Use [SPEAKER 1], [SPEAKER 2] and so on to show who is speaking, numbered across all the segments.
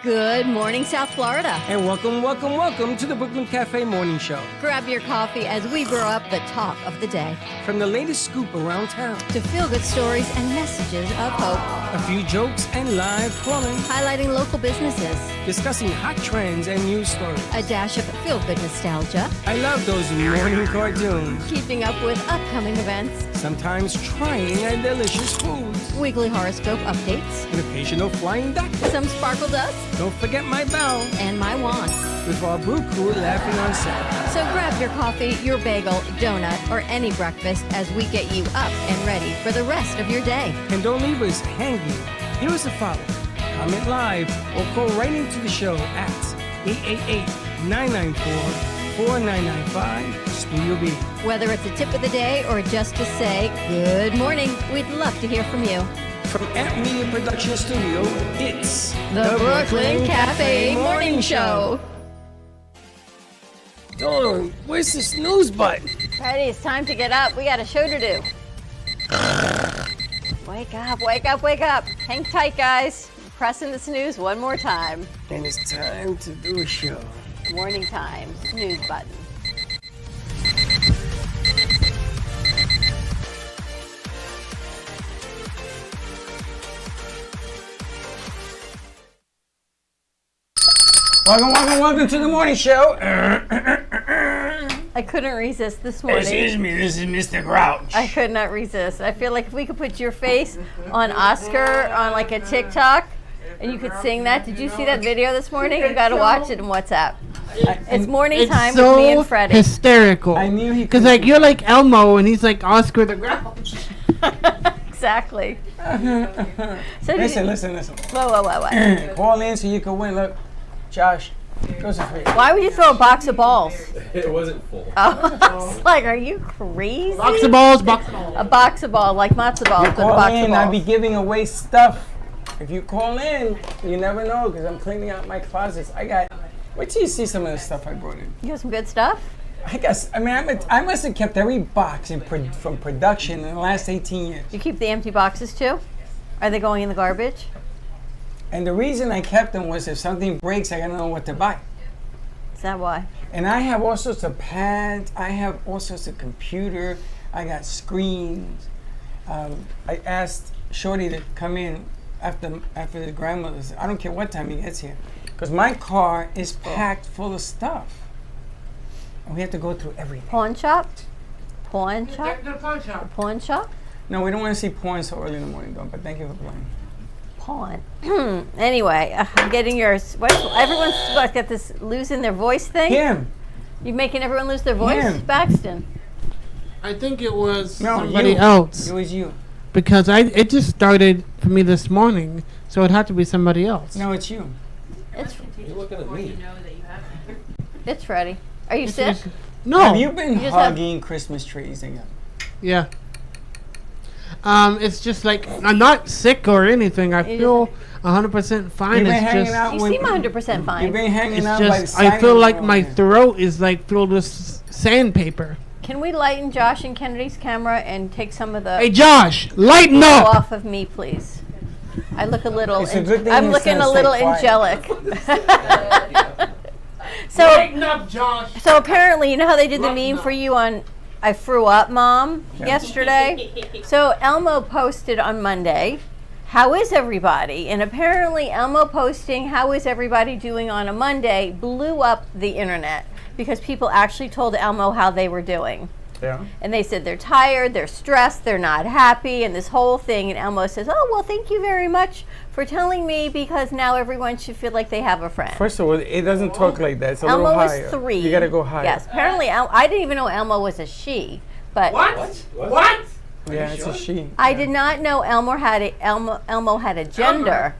[SPEAKER 1] Good morning, South Florida.
[SPEAKER 2] And welcome to the Brooklyn Cafe Morning Show.
[SPEAKER 1] Grab your coffee as we brew up the talk of the day.
[SPEAKER 2] From the latest scoop around town
[SPEAKER 1] to feel-good stories and messages of hope.
[SPEAKER 2] A few jokes and live calling.
[SPEAKER 1] Highlighting local businesses.
[SPEAKER 2] Discussing hot trends and news stories.
[SPEAKER 1] A dash of feel-good nostalgia.
[SPEAKER 2] I love those morning cartoons.
[SPEAKER 1] Keeping up with upcoming events.
[SPEAKER 2] Sometimes trying delicious foods.
[SPEAKER 1] Weekly horoscope updates.
[SPEAKER 2] An occasional flying duck.
[SPEAKER 1] Some sparkle dust.
[SPEAKER 2] Don't forget my bell.
[SPEAKER 1] And my wand.
[SPEAKER 2] With our brew crew laughing on set.
[SPEAKER 1] So grab your coffee, your bagel, donut, or any breakfast as we get you up and ready for the rest of your day.
[SPEAKER 2] And don't leave us hanging. Here is a follow. Comment live or call right into the show at 888-994-4995 Studio B.
[SPEAKER 1] Whether it's a tip of the day or just to say good morning, we'd love to hear from you.
[SPEAKER 2] From Amp Media Production Studio, it's
[SPEAKER 1] the Brooklyn Cafe Morning Show.
[SPEAKER 2] Oh, where's the snooze button?
[SPEAKER 1] Patty, it's time to get up. We got a show to do. Wake up, wake up, wake up. Hang tight, guys. Pressing the snooze one more time.
[SPEAKER 2] And it's time to do a show.
[SPEAKER 1] Morning time, snooze button.
[SPEAKER 2] Welcome to the morning show.
[SPEAKER 1] I couldn't resist this morning.
[SPEAKER 2] Excuse me, this is Mr. Grouch.
[SPEAKER 1] I could not resist. I feel like if we could put your face on Oscar on like a TikTok and you could sing that. Did you see that video this morning? You got to watch it in WhatsApp. It's morning time with me and Freddie.
[SPEAKER 3] It's hysterical.
[SPEAKER 2] I knew he
[SPEAKER 3] because like you're like Elmo and he's like Oscar the Grouch.
[SPEAKER 1] Exactly.
[SPEAKER 2] So listen.
[SPEAKER 1] Whoa.
[SPEAKER 2] Call in so you can win. Look, Josh.
[SPEAKER 1] Why would you throw a box of balls?
[SPEAKER 4] It wasn't full.
[SPEAKER 1] Oh, I was like, are you crazy?
[SPEAKER 3] Box of balls.
[SPEAKER 1] A box of balls, like matzo balls.
[SPEAKER 2] You call in, I'll be giving away stuff. If you call in, you never know because I'm cleaning out my closets. Wait till you see some of the stuff I brought in.
[SPEAKER 1] You got some good stuff?
[SPEAKER 2] I must have kept every box from production in the last 18 years.
[SPEAKER 1] You keep the empty boxes too? Are they going in the garbage?
[SPEAKER 2] And the reason I kept them was if something breaks, I gotta know what to buy.
[SPEAKER 1] Is that why?
[SPEAKER 2] And I have all sorts of pads. I have all sorts of computer. I got screens. I asked Shorty to come in after the grandmother's. I don't care what time he gets here, because my car is packed full of stuff, and we have to go through everything.
[SPEAKER 1] Pawn shop?
[SPEAKER 3] The pawn shop.
[SPEAKER 1] Pawn shop?
[SPEAKER 2] No, we don't want to see porn so early in the morning, though. But thank you for playing.
[SPEAKER 1] Pawn. Anyway, I'm getting yours. Everyone's got this losing their voice thing.
[SPEAKER 2] Him.
[SPEAKER 1] You making everyone lose their voice,
[SPEAKER 2] Him.
[SPEAKER 1] Baxton?
[SPEAKER 3] I think it was
[SPEAKER 2] somebody
[SPEAKER 3] else.
[SPEAKER 2] It was you.
[SPEAKER 3] Because it just started for me this morning, so it had to be somebody else.
[SPEAKER 2] No, it's you.
[SPEAKER 4] You're looking at me.
[SPEAKER 1] It's ready. Are you sick?
[SPEAKER 3] No.
[SPEAKER 2] Have you been hugging Christmas trees again?
[SPEAKER 3] Yeah. It's just like I'm not sick or anything. I feel 100% fine.
[SPEAKER 2] It's just
[SPEAKER 1] you seem 100% fine.
[SPEAKER 2] You've been hanging out
[SPEAKER 3] just,
[SPEAKER 2] by the side.
[SPEAKER 3] I feel like my throat is like filled with sandpaper.
[SPEAKER 1] Can we lighten Josh and Kennedy's camera and take some of the
[SPEAKER 3] Hey Josh, lighten up
[SPEAKER 1] off of me, please? I look a little.
[SPEAKER 2] I'm
[SPEAKER 1] looking a little angelic. So
[SPEAKER 3] lighten up, Josh.
[SPEAKER 1] So apparently, you know how they did the meme for you on I Threw Up, Mom, yesterday? So Elmo posted on Monday, how is everybody? And apparently Elmo posting how is everybody doing on a Monday blew up the internet because people actually told Elmo how they were doing.
[SPEAKER 2] Yeah.
[SPEAKER 1] And they said they're tired, they're stressed, they're not happy, and this whole thing. And Elmo says, oh, well, thank you very much for telling me because now everyone should feel like they have a friend.
[SPEAKER 2] First of all, it doesn't talk like that. It's a
[SPEAKER 1] Elmo
[SPEAKER 2] little higher.
[SPEAKER 1] was 3.
[SPEAKER 2] You got to go higher.
[SPEAKER 1] Yes, apparently I didn't even know Elmo was a she. But
[SPEAKER 3] What?
[SPEAKER 2] Yeah, it's a she.
[SPEAKER 1] I did not know Elmo had a gender.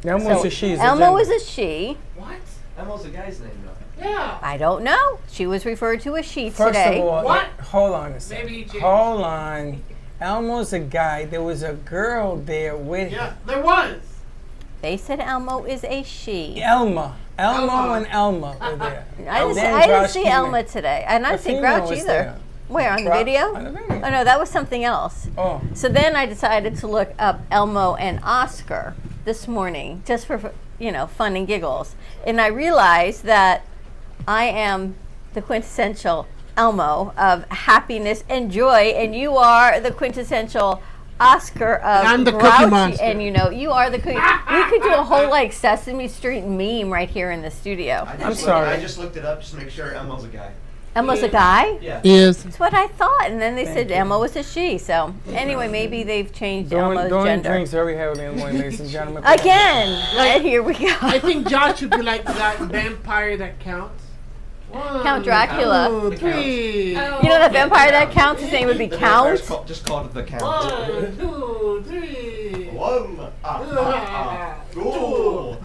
[SPEAKER 2] Elmo's a she.
[SPEAKER 1] Elmo is a she.
[SPEAKER 4] What? Elmo's a guy's name, though.
[SPEAKER 3] Yeah.
[SPEAKER 1] I don't know. She was referred to as she
[SPEAKER 2] First
[SPEAKER 1] today.
[SPEAKER 2] of all,
[SPEAKER 3] What?
[SPEAKER 2] Hold on a second. Hold on. Elmo's a guy. There was a girl there with him.
[SPEAKER 3] Yeah, there was.
[SPEAKER 1] They said Elmo is a she.
[SPEAKER 2] Elmo and Elma were there.
[SPEAKER 1] I didn't see Elma today. And I didn't see
[SPEAKER 2] female
[SPEAKER 1] Grouch
[SPEAKER 2] was
[SPEAKER 1] either.
[SPEAKER 2] there.
[SPEAKER 1] Where, on the video?
[SPEAKER 2] On the video.
[SPEAKER 1] Oh, no, that was something else.
[SPEAKER 2] Oh.
[SPEAKER 1] So then I decided to look up Elmo and Oscar this morning, just for fun and giggles. And I realized that I am the quintessential Elmo of happiness and joy, and you are the quintessential Oscar of
[SPEAKER 3] I'm the Cookie
[SPEAKER 1] grouchy,
[SPEAKER 3] Monster.
[SPEAKER 1] and you are the cookie. We could do a whole Sesame Street meme right here in the studio.
[SPEAKER 2] I'm sorry.
[SPEAKER 4] I just looked it up just to make sure Elmo's a guy.
[SPEAKER 1] Elmo's a guy?
[SPEAKER 4] Yeah.
[SPEAKER 3] Is
[SPEAKER 1] That's what I thought, and then they said Elmo was a she. So anyway, maybe they've changed Elmo's
[SPEAKER 2] Don't
[SPEAKER 1] gender.
[SPEAKER 2] drinks very heavily in the morning, ladies and gentlemen.
[SPEAKER 1] Again, and here we go.
[SPEAKER 3] I think Josh should be like that vampire that counts.
[SPEAKER 1] Count Dracula.
[SPEAKER 3] 1, 2, 3.
[SPEAKER 1] You know that vampire that counts? His name would be
[SPEAKER 4] The
[SPEAKER 1] Count.
[SPEAKER 4] vampire's just called it the Count.
[SPEAKER 3] 1, 2, 3.
[SPEAKER 4] 1, 2,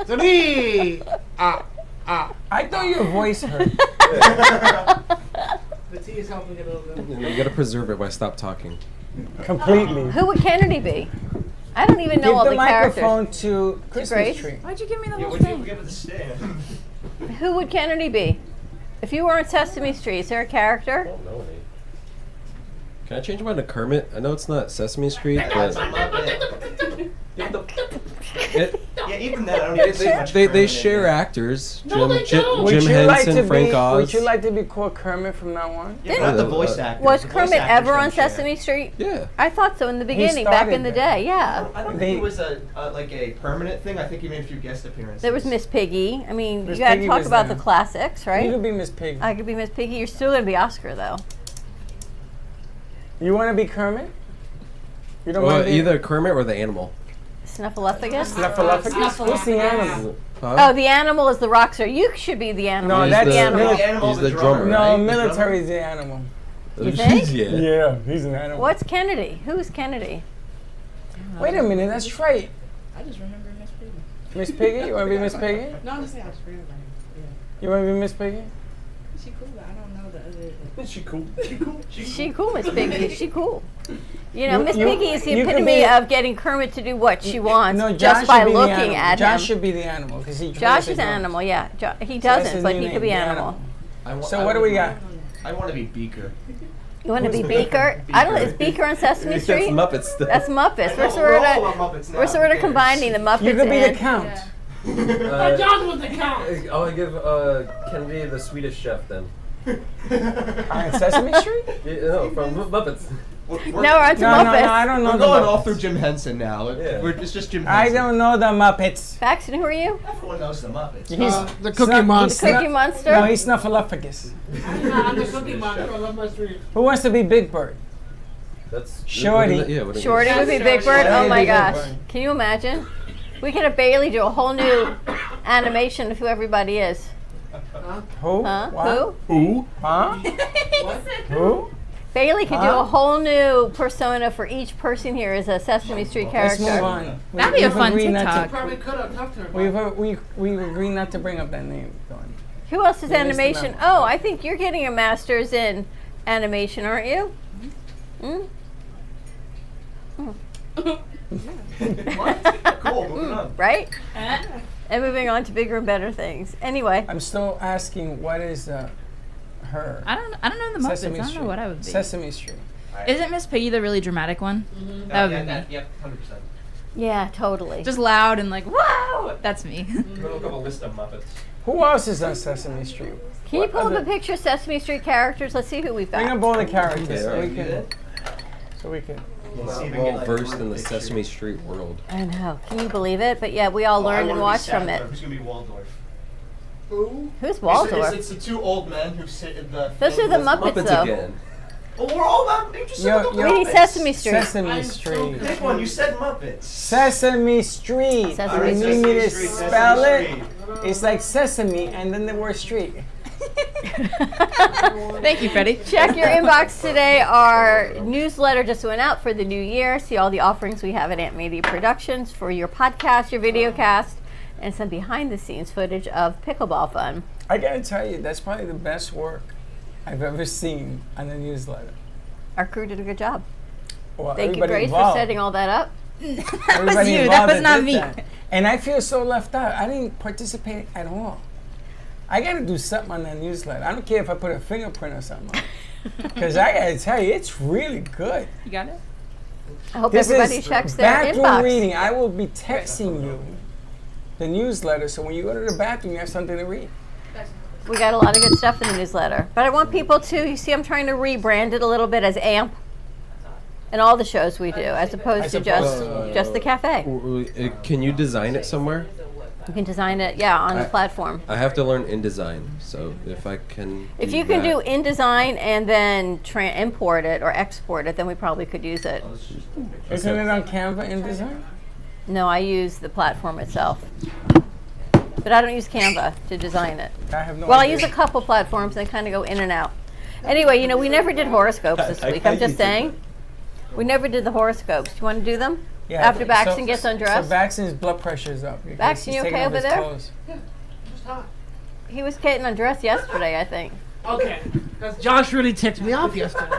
[SPEAKER 3] 3.
[SPEAKER 2] I thought your voice hurt.
[SPEAKER 3] The tea is helping it a little bit.
[SPEAKER 5] You gotta preserve it by stop talking.
[SPEAKER 2] Completely.
[SPEAKER 1] Who would Kennedy be? I don't even know
[SPEAKER 2] Give
[SPEAKER 1] all
[SPEAKER 2] the
[SPEAKER 1] the characters.
[SPEAKER 2] microphone to Christmas
[SPEAKER 1] Grace?
[SPEAKER 2] tree.
[SPEAKER 6] Why'd you give me the
[SPEAKER 4] Yeah,
[SPEAKER 6] whole
[SPEAKER 4] would you
[SPEAKER 6] thing?
[SPEAKER 4] give it the stand?
[SPEAKER 1] Who would Kennedy be? If you were on Sesame Street, is there a character?
[SPEAKER 5] Oh, no, Nate. Can I change mine to Kermit? I know it's not Sesame Street, but
[SPEAKER 4] Yeah, even that, I don't even see much
[SPEAKER 5] they
[SPEAKER 4] Kermit in
[SPEAKER 5] share
[SPEAKER 4] there.
[SPEAKER 5] actors.
[SPEAKER 3] No, they don't.
[SPEAKER 2] Would
[SPEAKER 5] Jim
[SPEAKER 2] you like to
[SPEAKER 5] Henson, Frank
[SPEAKER 2] be?
[SPEAKER 5] Oz.
[SPEAKER 2] Would you like to be called Kermit from now on?
[SPEAKER 4] Yeah, not the voice actor.
[SPEAKER 1] Was
[SPEAKER 4] The voice
[SPEAKER 1] Kermit
[SPEAKER 4] actors
[SPEAKER 1] ever on
[SPEAKER 4] don't share.
[SPEAKER 1] Sesame Street?
[SPEAKER 5] Yeah.
[SPEAKER 1] I thought so in the beginning, back in
[SPEAKER 2] started
[SPEAKER 1] the
[SPEAKER 2] that.
[SPEAKER 1] day. Yeah.
[SPEAKER 4] I don't think it was a permanent thing. I think he made a few guest appearances.
[SPEAKER 1] There was Miss Piggy. I mean,
[SPEAKER 2] Miss
[SPEAKER 1] you got to
[SPEAKER 2] Piggy
[SPEAKER 1] talk
[SPEAKER 2] was
[SPEAKER 1] about
[SPEAKER 2] there.
[SPEAKER 1] the classics,
[SPEAKER 2] You
[SPEAKER 1] right?
[SPEAKER 2] could be Miss Piggy.
[SPEAKER 1] I could be Miss Piggy. You're still going to be Oscar, though.
[SPEAKER 2] You want to be Kermit? You don't
[SPEAKER 5] Well,
[SPEAKER 2] want to be
[SPEAKER 5] either Kermit or the animal.
[SPEAKER 1] Snuffleupagus?
[SPEAKER 2] Snuffleupagus? What's the animal?
[SPEAKER 5] Huh?
[SPEAKER 1] Oh, the animal is the rock star. You should be the animal.
[SPEAKER 2] No,
[SPEAKER 5] He's
[SPEAKER 2] that's
[SPEAKER 5] the-
[SPEAKER 1] the animal.
[SPEAKER 4] The animal,
[SPEAKER 5] He's the
[SPEAKER 4] drummer.
[SPEAKER 5] drummer.
[SPEAKER 2] No,
[SPEAKER 5] right?
[SPEAKER 2] military is the animal.
[SPEAKER 1] You think?
[SPEAKER 5] Yeah.
[SPEAKER 2] Yeah, he's an animal.
[SPEAKER 1] What's Kennedy? Who's Kennedy?
[SPEAKER 2] Wait a minute, that's right.
[SPEAKER 6] I just remember Miss Piggy.
[SPEAKER 2] Miss Piggy? You want to be Miss Piggy?
[SPEAKER 6] No, I'm just saying I just forgot about her.
[SPEAKER 2] You want to be Miss Piggy?
[SPEAKER 6] Yeah. She cool, but I don't know the other.
[SPEAKER 4] Is she cool?
[SPEAKER 1] She cool, Miss Piggy. She cool. You know, Miss
[SPEAKER 2] You-
[SPEAKER 1] Piggy is the
[SPEAKER 2] you could
[SPEAKER 1] epitome
[SPEAKER 2] be-
[SPEAKER 1] of getting Kermit to do what she wants
[SPEAKER 2] No,
[SPEAKER 1] just
[SPEAKER 2] Josh
[SPEAKER 1] by
[SPEAKER 2] should be the
[SPEAKER 1] looking
[SPEAKER 2] animal.
[SPEAKER 1] at
[SPEAKER 2] Josh
[SPEAKER 1] him.
[SPEAKER 2] should be the animal because he.
[SPEAKER 1] Josh
[SPEAKER 2] plays
[SPEAKER 1] is
[SPEAKER 2] the
[SPEAKER 1] an
[SPEAKER 2] drums.
[SPEAKER 1] animal, yeah. He
[SPEAKER 2] That's
[SPEAKER 1] doesn't,
[SPEAKER 2] his
[SPEAKER 1] but
[SPEAKER 2] new
[SPEAKER 1] he
[SPEAKER 2] name,
[SPEAKER 1] could be
[SPEAKER 2] the
[SPEAKER 1] animal.
[SPEAKER 2] So what do we got?
[SPEAKER 4] I want to be Beaker.
[SPEAKER 1] You want to be Beaker? I don't know. Is Beaker on Sesame
[SPEAKER 5] That's
[SPEAKER 1] Street?
[SPEAKER 5] Muppets stuff.
[SPEAKER 1] That's Muppets. We're
[SPEAKER 4] We're
[SPEAKER 1] sort
[SPEAKER 4] all
[SPEAKER 1] of
[SPEAKER 4] about Muppets now.
[SPEAKER 1] we're sort of
[SPEAKER 4] Who cares?
[SPEAKER 1] combining the Muppets
[SPEAKER 2] You could be the
[SPEAKER 1] and
[SPEAKER 2] count.
[SPEAKER 3] Josh was the count.
[SPEAKER 5] I'll give Kennedy the Swedish chef then.
[SPEAKER 2] On Sesame Street?
[SPEAKER 5] No, from Muppets.
[SPEAKER 1] no, we're on to
[SPEAKER 2] No,
[SPEAKER 1] Muppets.
[SPEAKER 2] I don't know.
[SPEAKER 4] We're
[SPEAKER 2] the
[SPEAKER 4] going all
[SPEAKER 2] Muppets.
[SPEAKER 4] through Jim Henson now.
[SPEAKER 5] Yeah.
[SPEAKER 4] It's just Jim
[SPEAKER 2] I
[SPEAKER 4] Henson.
[SPEAKER 2] don't know the Muppets.
[SPEAKER 1] Paxton, who are you?
[SPEAKER 4] Everyone knows the Muppets.
[SPEAKER 2] He's
[SPEAKER 3] The Cookie
[SPEAKER 2] snuff-
[SPEAKER 3] Monster.
[SPEAKER 2] he's
[SPEAKER 1] Cookie
[SPEAKER 2] snuff-
[SPEAKER 1] Monster?
[SPEAKER 2] No, he's Snuffleupagus.
[SPEAKER 3] I'm the Cookie Monster. I love my street.
[SPEAKER 2] Who wants to be Big Bird?
[SPEAKER 5] That's
[SPEAKER 2] Shorty.
[SPEAKER 5] Yeah, what
[SPEAKER 1] Shorty would be Big Bird. Oh my gosh! Can you imagine? We could have Bailey do a whole new animation of who everybody is.
[SPEAKER 2] Who?
[SPEAKER 1] Huh?
[SPEAKER 2] What?
[SPEAKER 1] Who?
[SPEAKER 2] Huh? Who?
[SPEAKER 1] Bailey could do
[SPEAKER 2] Huh?
[SPEAKER 1] a whole new persona for each person here as a Sesame Street
[SPEAKER 2] Let's move
[SPEAKER 1] character.
[SPEAKER 2] on.
[SPEAKER 6] That'd be a
[SPEAKER 2] We've
[SPEAKER 6] fun
[SPEAKER 2] agreed not to-
[SPEAKER 6] TikTok.
[SPEAKER 3] Probably could have talked to her.
[SPEAKER 2] We agreed not to bring up that name. Dawn.
[SPEAKER 1] Who else is
[SPEAKER 2] We missed
[SPEAKER 1] animation?
[SPEAKER 2] them
[SPEAKER 1] Oh, I think you're getting a master's in animation, aren't you? Hmm?
[SPEAKER 4] What? Cool, moving on.
[SPEAKER 1] Right? And moving on to bigger and better things. Anyway,
[SPEAKER 2] I'm still asking what is her
[SPEAKER 6] I don't know the Muppets.
[SPEAKER 2] Sesame
[SPEAKER 6] I don't
[SPEAKER 2] Street.
[SPEAKER 6] know what I would be.
[SPEAKER 2] Sesame Street.
[SPEAKER 6] Isn't Miss Piggy the really dramatic one? That would be me.
[SPEAKER 4] Yep, 100%.
[SPEAKER 1] yeah, totally.
[SPEAKER 6] Just loud and like, whoa! That's me.
[SPEAKER 4] Look up a list of Muppets.
[SPEAKER 2] Who else is on Sesame Street?
[SPEAKER 1] Can you pull up a picture of Sesame Street characters? Let's see who we've
[SPEAKER 2] Bring
[SPEAKER 1] got.
[SPEAKER 2] up all the characters
[SPEAKER 5] Okay,
[SPEAKER 2] so we
[SPEAKER 5] alright.
[SPEAKER 2] can.
[SPEAKER 5] Well versed in the Sesame Street world.
[SPEAKER 1] I know. Can you believe it? But yeah, we all learned and watched from it.
[SPEAKER 4] Who's going to be Waldorf?
[SPEAKER 1] Who's Waldorf?
[SPEAKER 4] It's the two old men who sit in the...
[SPEAKER 1] Those are the Muppets,
[SPEAKER 5] Muppets
[SPEAKER 1] though.
[SPEAKER 5] again.
[SPEAKER 4] Well, we're all about... You just said
[SPEAKER 2] Yo,
[SPEAKER 4] the
[SPEAKER 2] yo,
[SPEAKER 1] We need
[SPEAKER 4] Muppets.
[SPEAKER 1] Sesame Street.
[SPEAKER 2] Sesame Street.
[SPEAKER 4] Pick one. You said Muppets.
[SPEAKER 2] Sesame Street.
[SPEAKER 1] Sesame
[SPEAKER 2] You
[SPEAKER 1] Street.
[SPEAKER 2] need me to
[SPEAKER 4] Sesame Street,
[SPEAKER 2] spell
[SPEAKER 4] Sesame
[SPEAKER 2] it? It's like sesame and then the word street.
[SPEAKER 6] Thank you, Freddie.
[SPEAKER 1] Check your inbox today. Our newsletter just went out for the new year. See all the offerings we have at Ant Media Productions for your podcast, your video cast, and some behind the scenes footage of pickleball fun.
[SPEAKER 2] I gotta tell you, that's probably the best work I've ever seen on a newsletter.
[SPEAKER 1] Our crew did a good job.
[SPEAKER 2] Well,
[SPEAKER 1] Thank you,
[SPEAKER 2] everybody
[SPEAKER 1] Grace, for
[SPEAKER 2] involved.
[SPEAKER 1] setting all that up.
[SPEAKER 6] That was
[SPEAKER 2] Everybody
[SPEAKER 6] you. That
[SPEAKER 2] involved
[SPEAKER 6] was not
[SPEAKER 2] did
[SPEAKER 6] me.
[SPEAKER 2] that. And I feel so left out. I didn't participate at all. I gotta do something on that newsletter. I don't care if I put a fingerprint or something on it. Because I gotta tell you, it's really good.
[SPEAKER 6] You got it?
[SPEAKER 1] I hope
[SPEAKER 2] This
[SPEAKER 1] everybody
[SPEAKER 2] is
[SPEAKER 1] checks their
[SPEAKER 2] bathroom
[SPEAKER 1] inbox.
[SPEAKER 2] reading. I will be texting you the newsletter, so when you go to the bathroom, you have something to read.
[SPEAKER 1] We got a lot of good stuff in the newsletter. But I want people to, you see, I'm trying to rebrand it a little bit as AMP and all the shows we do, as opposed to just the cafe.
[SPEAKER 5] Can you design it somewhere?
[SPEAKER 1] You can design it, on the platform.
[SPEAKER 5] I have to learn InDesign, so if I can.
[SPEAKER 1] If you can do InDesign and then import it or export it, then we probably could use it.
[SPEAKER 2] Isn't it on Canva InDesign?
[SPEAKER 1] No, I use the platform itself. But I don't use Canva to design it.
[SPEAKER 2] I have no
[SPEAKER 1] Well, I
[SPEAKER 2] idea.
[SPEAKER 1] use a couple platforms and they kind of go in and out. Anyway, we never did horoscopes this week. I'm just saying. We never did the horoscopes. Do you want to do them?
[SPEAKER 2] Yeah,
[SPEAKER 1] After Baxton gets undressed?
[SPEAKER 2] So Baxton's blood pressure is up. because
[SPEAKER 1] Baxton,
[SPEAKER 2] he's
[SPEAKER 1] you
[SPEAKER 2] taking
[SPEAKER 1] okay
[SPEAKER 2] off
[SPEAKER 1] over
[SPEAKER 2] his
[SPEAKER 1] there?
[SPEAKER 2] clothes.
[SPEAKER 1] He was getting undressed yesterday, I think.
[SPEAKER 3] Okay. Because Josh really ticked me off yesterday.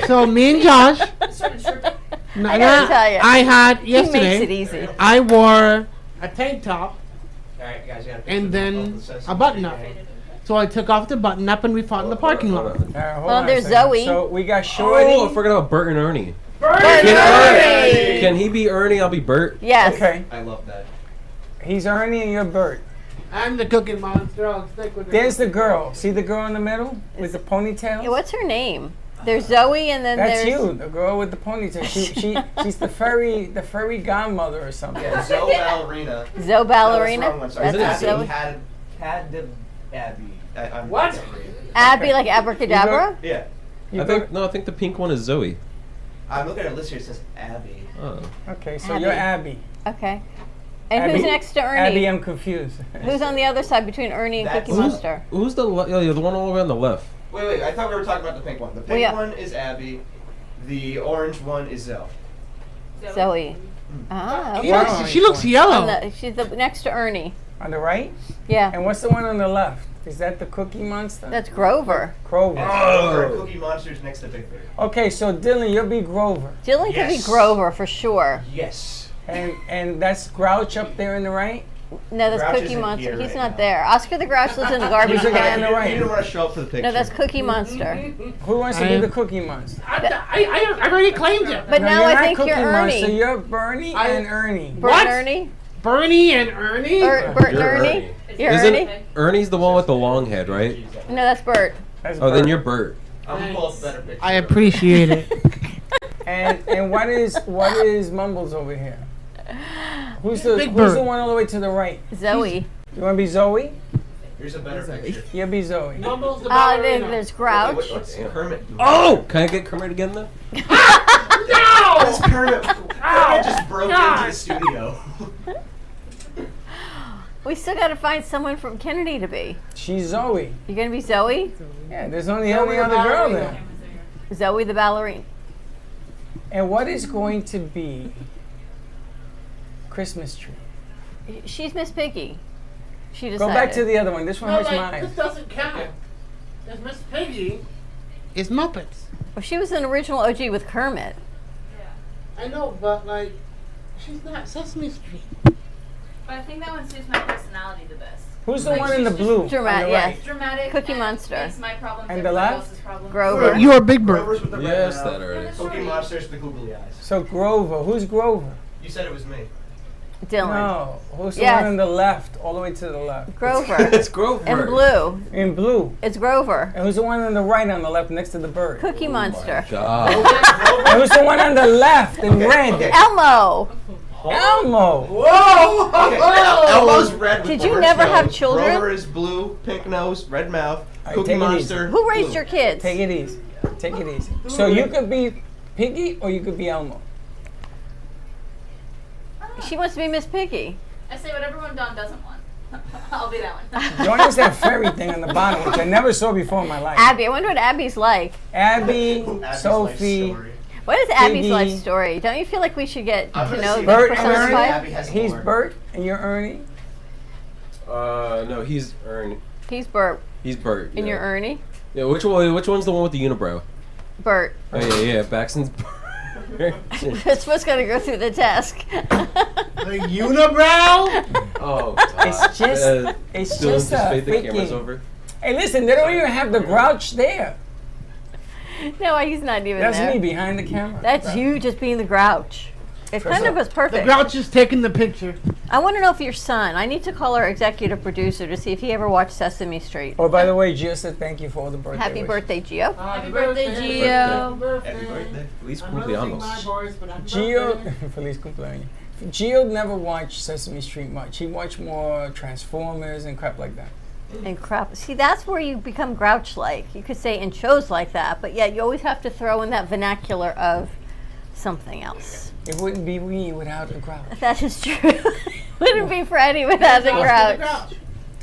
[SPEAKER 3] So me and Josh.
[SPEAKER 1] I gotta tell you.
[SPEAKER 3] I had
[SPEAKER 1] He makes it
[SPEAKER 3] yesterday.
[SPEAKER 1] easy.
[SPEAKER 3] I wore a tank top
[SPEAKER 4] Alright, guys, you gotta
[SPEAKER 3] and
[SPEAKER 4] picture
[SPEAKER 3] then
[SPEAKER 4] both the sets
[SPEAKER 3] a
[SPEAKER 4] of
[SPEAKER 3] button
[SPEAKER 4] the
[SPEAKER 3] up.
[SPEAKER 4] game.
[SPEAKER 3] So I took off the button up and we fought in the parking lot.
[SPEAKER 2] Hold
[SPEAKER 1] Well,
[SPEAKER 2] on a
[SPEAKER 1] there's
[SPEAKER 2] second.
[SPEAKER 1] Zoe.
[SPEAKER 2] So we got Shorty.
[SPEAKER 5] Oh, I forgot about Bert and Ernie.
[SPEAKER 1] Ernie!
[SPEAKER 5] Can he be Ernie? I'll be Bert.
[SPEAKER 1] Yes.
[SPEAKER 2] Okay.
[SPEAKER 4] I love that.
[SPEAKER 2] He's Ernie and you're Bert.
[SPEAKER 3] I'm the cooking monster. I'll stick with it.
[SPEAKER 2] There's the girl. See the girl in the middle with the ponytail?
[SPEAKER 1] Yeah, what's her name? There's Zoe and then
[SPEAKER 2] That's
[SPEAKER 1] there's...
[SPEAKER 2] you, the girl with the ponytail. She's the furry godmother or something.
[SPEAKER 4] Yeah, Zoe Ballerina.
[SPEAKER 1] Zoe Ballerina.
[SPEAKER 4] No, that's the wrong one, sorry.
[SPEAKER 1] That's
[SPEAKER 5] Isn't it
[SPEAKER 1] Zoe.
[SPEAKER 4] Abby. I'm
[SPEAKER 1] What?
[SPEAKER 4] sorry.
[SPEAKER 1] Abby like abracadabra?
[SPEAKER 4] Yeah.
[SPEAKER 5] I think the pink one is Zoe.
[SPEAKER 4] I'm looking at a list here. It says Abby.
[SPEAKER 5] Oh.
[SPEAKER 2] Okay, so
[SPEAKER 1] Abby.
[SPEAKER 2] you're Abby.
[SPEAKER 1] Okay. And
[SPEAKER 2] Abby-
[SPEAKER 1] who's next to Ernie?
[SPEAKER 2] Abby, I'm confused.
[SPEAKER 1] Who's on the other side between Ernie and
[SPEAKER 4] That's-
[SPEAKER 1] Cookie Monster?
[SPEAKER 5] Who's the the one all the way on the left?
[SPEAKER 4] Wait. I thought we were talking about the pink one. The pink
[SPEAKER 1] Well, yeah.
[SPEAKER 4] one is Abby. The orange one is Zoe.
[SPEAKER 1] Zoe. Ah, okay.
[SPEAKER 2] Yeah.
[SPEAKER 3] She looks
[SPEAKER 1] On
[SPEAKER 3] yellow.
[SPEAKER 1] the, she's the, next to Ernie.
[SPEAKER 2] On the right?
[SPEAKER 1] Yeah.
[SPEAKER 2] And what's the one on the left? Is that the Cookie Monster?
[SPEAKER 1] That's Grover.
[SPEAKER 2] Grover.
[SPEAKER 4] Grover, Cookie Monster's next to Big Bird.
[SPEAKER 2] Okay, so Dylan, you'll be Grover.
[SPEAKER 1] Dylan could be
[SPEAKER 4] Yes.
[SPEAKER 1] Grover for sure.
[SPEAKER 4] Yes.
[SPEAKER 2] And that's Grouch up there in the right?
[SPEAKER 1] No, that's
[SPEAKER 4] Grouch
[SPEAKER 1] Cookie
[SPEAKER 4] isn't
[SPEAKER 1] Monster.
[SPEAKER 4] here
[SPEAKER 1] He's
[SPEAKER 4] right
[SPEAKER 1] not
[SPEAKER 4] now.
[SPEAKER 1] there. Oscar the Grouch lives in the garbage
[SPEAKER 2] He's the guy on
[SPEAKER 1] can.
[SPEAKER 2] the right.
[SPEAKER 4] You didn't want to show up for the picture.
[SPEAKER 1] No, that's Cookie Monster.
[SPEAKER 2] Who wants to be the Cookie Monster?
[SPEAKER 3] I already claimed it.
[SPEAKER 1] But
[SPEAKER 2] No,
[SPEAKER 1] now
[SPEAKER 2] you're
[SPEAKER 1] I
[SPEAKER 2] not
[SPEAKER 1] think
[SPEAKER 2] Cookie
[SPEAKER 1] you're
[SPEAKER 2] Monster.
[SPEAKER 1] Ernie.
[SPEAKER 2] You're Bernie and Ernie.
[SPEAKER 1] Bert
[SPEAKER 3] What?
[SPEAKER 1] and Ernie?
[SPEAKER 3] Bernie and Ernie?
[SPEAKER 1] Bert and
[SPEAKER 5] You're
[SPEAKER 1] Ernie?
[SPEAKER 5] Ernie.
[SPEAKER 1] You're
[SPEAKER 5] Isn't
[SPEAKER 1] Ernie?
[SPEAKER 5] Ernie's the one with the long head, right?
[SPEAKER 1] No, that's Bert.
[SPEAKER 2] That's
[SPEAKER 5] Oh, then
[SPEAKER 2] Bert.
[SPEAKER 5] you're Bert.
[SPEAKER 4] I'm both better pictures.
[SPEAKER 3] I appreciate it.
[SPEAKER 2] And what is Mumbles over here? Who's
[SPEAKER 3] Big
[SPEAKER 2] the
[SPEAKER 3] Bird.
[SPEAKER 2] one all the way to the right?
[SPEAKER 1] Zoe.
[SPEAKER 2] You want to be Zoe?
[SPEAKER 4] Here's a better picture.
[SPEAKER 2] You'll be Zoe.
[SPEAKER 3] Mumbles the
[SPEAKER 1] Then
[SPEAKER 3] ballerina.
[SPEAKER 1] there's Grouch.
[SPEAKER 4] What's Kermit doing?
[SPEAKER 5] Oh! Can I get Kermit again then?
[SPEAKER 4] What's Kermit? Kermit just broke
[SPEAKER 3] God.
[SPEAKER 4] into the studio.
[SPEAKER 1] We still got to find someone from Kennedy to be.
[SPEAKER 2] She's Zoe.
[SPEAKER 1] You going to be Zoe?
[SPEAKER 2] Yeah, there's only
[SPEAKER 3] Zoe
[SPEAKER 2] any
[SPEAKER 3] the
[SPEAKER 2] other girl
[SPEAKER 3] ballerina.
[SPEAKER 2] there.
[SPEAKER 1] Zoe the ballerina.
[SPEAKER 2] And what is going to be Christmas tree?
[SPEAKER 1] She's Miss Piggy. She
[SPEAKER 2] Go
[SPEAKER 1] decided.
[SPEAKER 2] back to the other one. This one
[SPEAKER 3] No,
[SPEAKER 2] hurts
[SPEAKER 3] like,
[SPEAKER 2] mine.
[SPEAKER 3] this doesn't count. Because Miss Piggy is Muppets.
[SPEAKER 1] Well, she was an original OG with Kermit.
[SPEAKER 3] I know, but like, she's not Sesame Street.
[SPEAKER 6] But I think that one suits my personality the best.
[SPEAKER 2] Who's the
[SPEAKER 6] Like,
[SPEAKER 2] one in the
[SPEAKER 6] she's
[SPEAKER 2] blue?
[SPEAKER 1] Dramatic,
[SPEAKER 2] on the
[SPEAKER 1] yes.
[SPEAKER 2] right?
[SPEAKER 6] Dramatic.
[SPEAKER 1] Cookie
[SPEAKER 6] and
[SPEAKER 1] Monster.
[SPEAKER 6] Makes my problems
[SPEAKER 2] And the
[SPEAKER 6] everybody
[SPEAKER 2] left?
[SPEAKER 6] else's problems.
[SPEAKER 1] Grover.
[SPEAKER 3] You're a big bird.
[SPEAKER 4] Grover's with the red
[SPEAKER 5] Yes,
[SPEAKER 4] mouth.
[SPEAKER 5] that is.
[SPEAKER 4] Cookie Monster's the googly eyes.
[SPEAKER 2] So Grover. Who's Grover?
[SPEAKER 4] You said it was me.
[SPEAKER 1] Dylan.
[SPEAKER 2] No. Who's the
[SPEAKER 1] Yes.
[SPEAKER 2] one on the left, all the way to the left?
[SPEAKER 1] Grover.
[SPEAKER 5] It's Grover.
[SPEAKER 1] And blue.
[SPEAKER 2] In blue.
[SPEAKER 1] It's Grover.
[SPEAKER 2] And who's the one on the right on the left next to the bird?
[SPEAKER 1] Cookie Monster.
[SPEAKER 5] God.
[SPEAKER 2] And who's the one on the left in red?
[SPEAKER 4] Okay.
[SPEAKER 1] Elmo.
[SPEAKER 2] Elmo.
[SPEAKER 4] Whoa! Okay. Elmo's red with
[SPEAKER 1] Did
[SPEAKER 4] the
[SPEAKER 1] you
[SPEAKER 4] worst
[SPEAKER 1] never have
[SPEAKER 4] nose.
[SPEAKER 1] children?
[SPEAKER 4] Grover is blue, pink nose, red mouth.
[SPEAKER 2] right,
[SPEAKER 4] Cookie
[SPEAKER 2] take it easy.
[SPEAKER 4] Monster.
[SPEAKER 1] Who raised
[SPEAKER 4] blue.
[SPEAKER 1] your kids?
[SPEAKER 2] Take it easy. Take it easy. So you could be Piggy or you could be Elmo.
[SPEAKER 1] She wants to be Miss Piggy.
[SPEAKER 6] I say what everyone Don doesn't want. I'll be that one.
[SPEAKER 2] You notice that fairy thing on the bottom, which I never saw before in my life.
[SPEAKER 1] Abby. I wonder what Abby's like.
[SPEAKER 2] Abby,
[SPEAKER 4] Abby's life
[SPEAKER 2] Sophie,
[SPEAKER 4] story.
[SPEAKER 1] What is Abby's
[SPEAKER 2] Piggy.
[SPEAKER 1] life story? Don't you feel like we should get
[SPEAKER 4] I'm
[SPEAKER 1] to
[SPEAKER 4] gonna
[SPEAKER 1] know
[SPEAKER 4] see
[SPEAKER 1] the
[SPEAKER 2] Bert
[SPEAKER 4] if
[SPEAKER 2] and
[SPEAKER 1] person's
[SPEAKER 2] Ernie.
[SPEAKER 1] life?
[SPEAKER 4] Abby has
[SPEAKER 2] He's
[SPEAKER 4] more.
[SPEAKER 2] Bert and you're Ernie.
[SPEAKER 5] No, he's Ernie.
[SPEAKER 1] He's Bert.
[SPEAKER 5] He's Bert.
[SPEAKER 1] And
[SPEAKER 5] yeah.
[SPEAKER 1] you're Ernie?
[SPEAKER 5] Yeah, which one's the one with the unibrow?
[SPEAKER 1] Bert.
[SPEAKER 5] Oh yeah, Baxton's Bert.
[SPEAKER 1] It's supposed to go through the desk.
[SPEAKER 3] The unibrow?
[SPEAKER 5] Oh,
[SPEAKER 2] It's just- it's
[SPEAKER 5] Dylan
[SPEAKER 2] just a
[SPEAKER 5] fade the cameras
[SPEAKER 2] freaking-
[SPEAKER 5] over.
[SPEAKER 2] Hey, listen, they don't even have the Grouch there.
[SPEAKER 1] No, he's not even
[SPEAKER 2] That's
[SPEAKER 1] there.
[SPEAKER 2] me behind the camera.
[SPEAKER 1] That's you just being the Grouch. It kind of was
[SPEAKER 3] The
[SPEAKER 1] perfect.
[SPEAKER 3] Grouch is taking the picture.
[SPEAKER 1] I want to know if your son, I need to call our executive producer to see if he ever watched Sesame Street.
[SPEAKER 2] Oh, by the way, Gio said thank you for all the birthday
[SPEAKER 1] Happy
[SPEAKER 2] wishes.
[SPEAKER 1] birthday, Gio.
[SPEAKER 6] Happy birthday, Gio.
[SPEAKER 4] Happy birthday.
[SPEAKER 5] Feliz
[SPEAKER 3] I'm gonna sing my
[SPEAKER 5] cumpleaños.
[SPEAKER 3] voice, but happy
[SPEAKER 2] Gio,
[SPEAKER 3] birthday.
[SPEAKER 2] Feliz cumpleaños. Gio never watched Sesame Street much. He watched more Transformers and crap like that.
[SPEAKER 1] And crap. See, that's where you become Grouch-like. You could say in shows like that, but yet you always have to throw in that vernacular of something else.
[SPEAKER 2] It wouldn't be me without the Grouch.
[SPEAKER 1] That is true. Wouldn't be Freddie without the Grouch.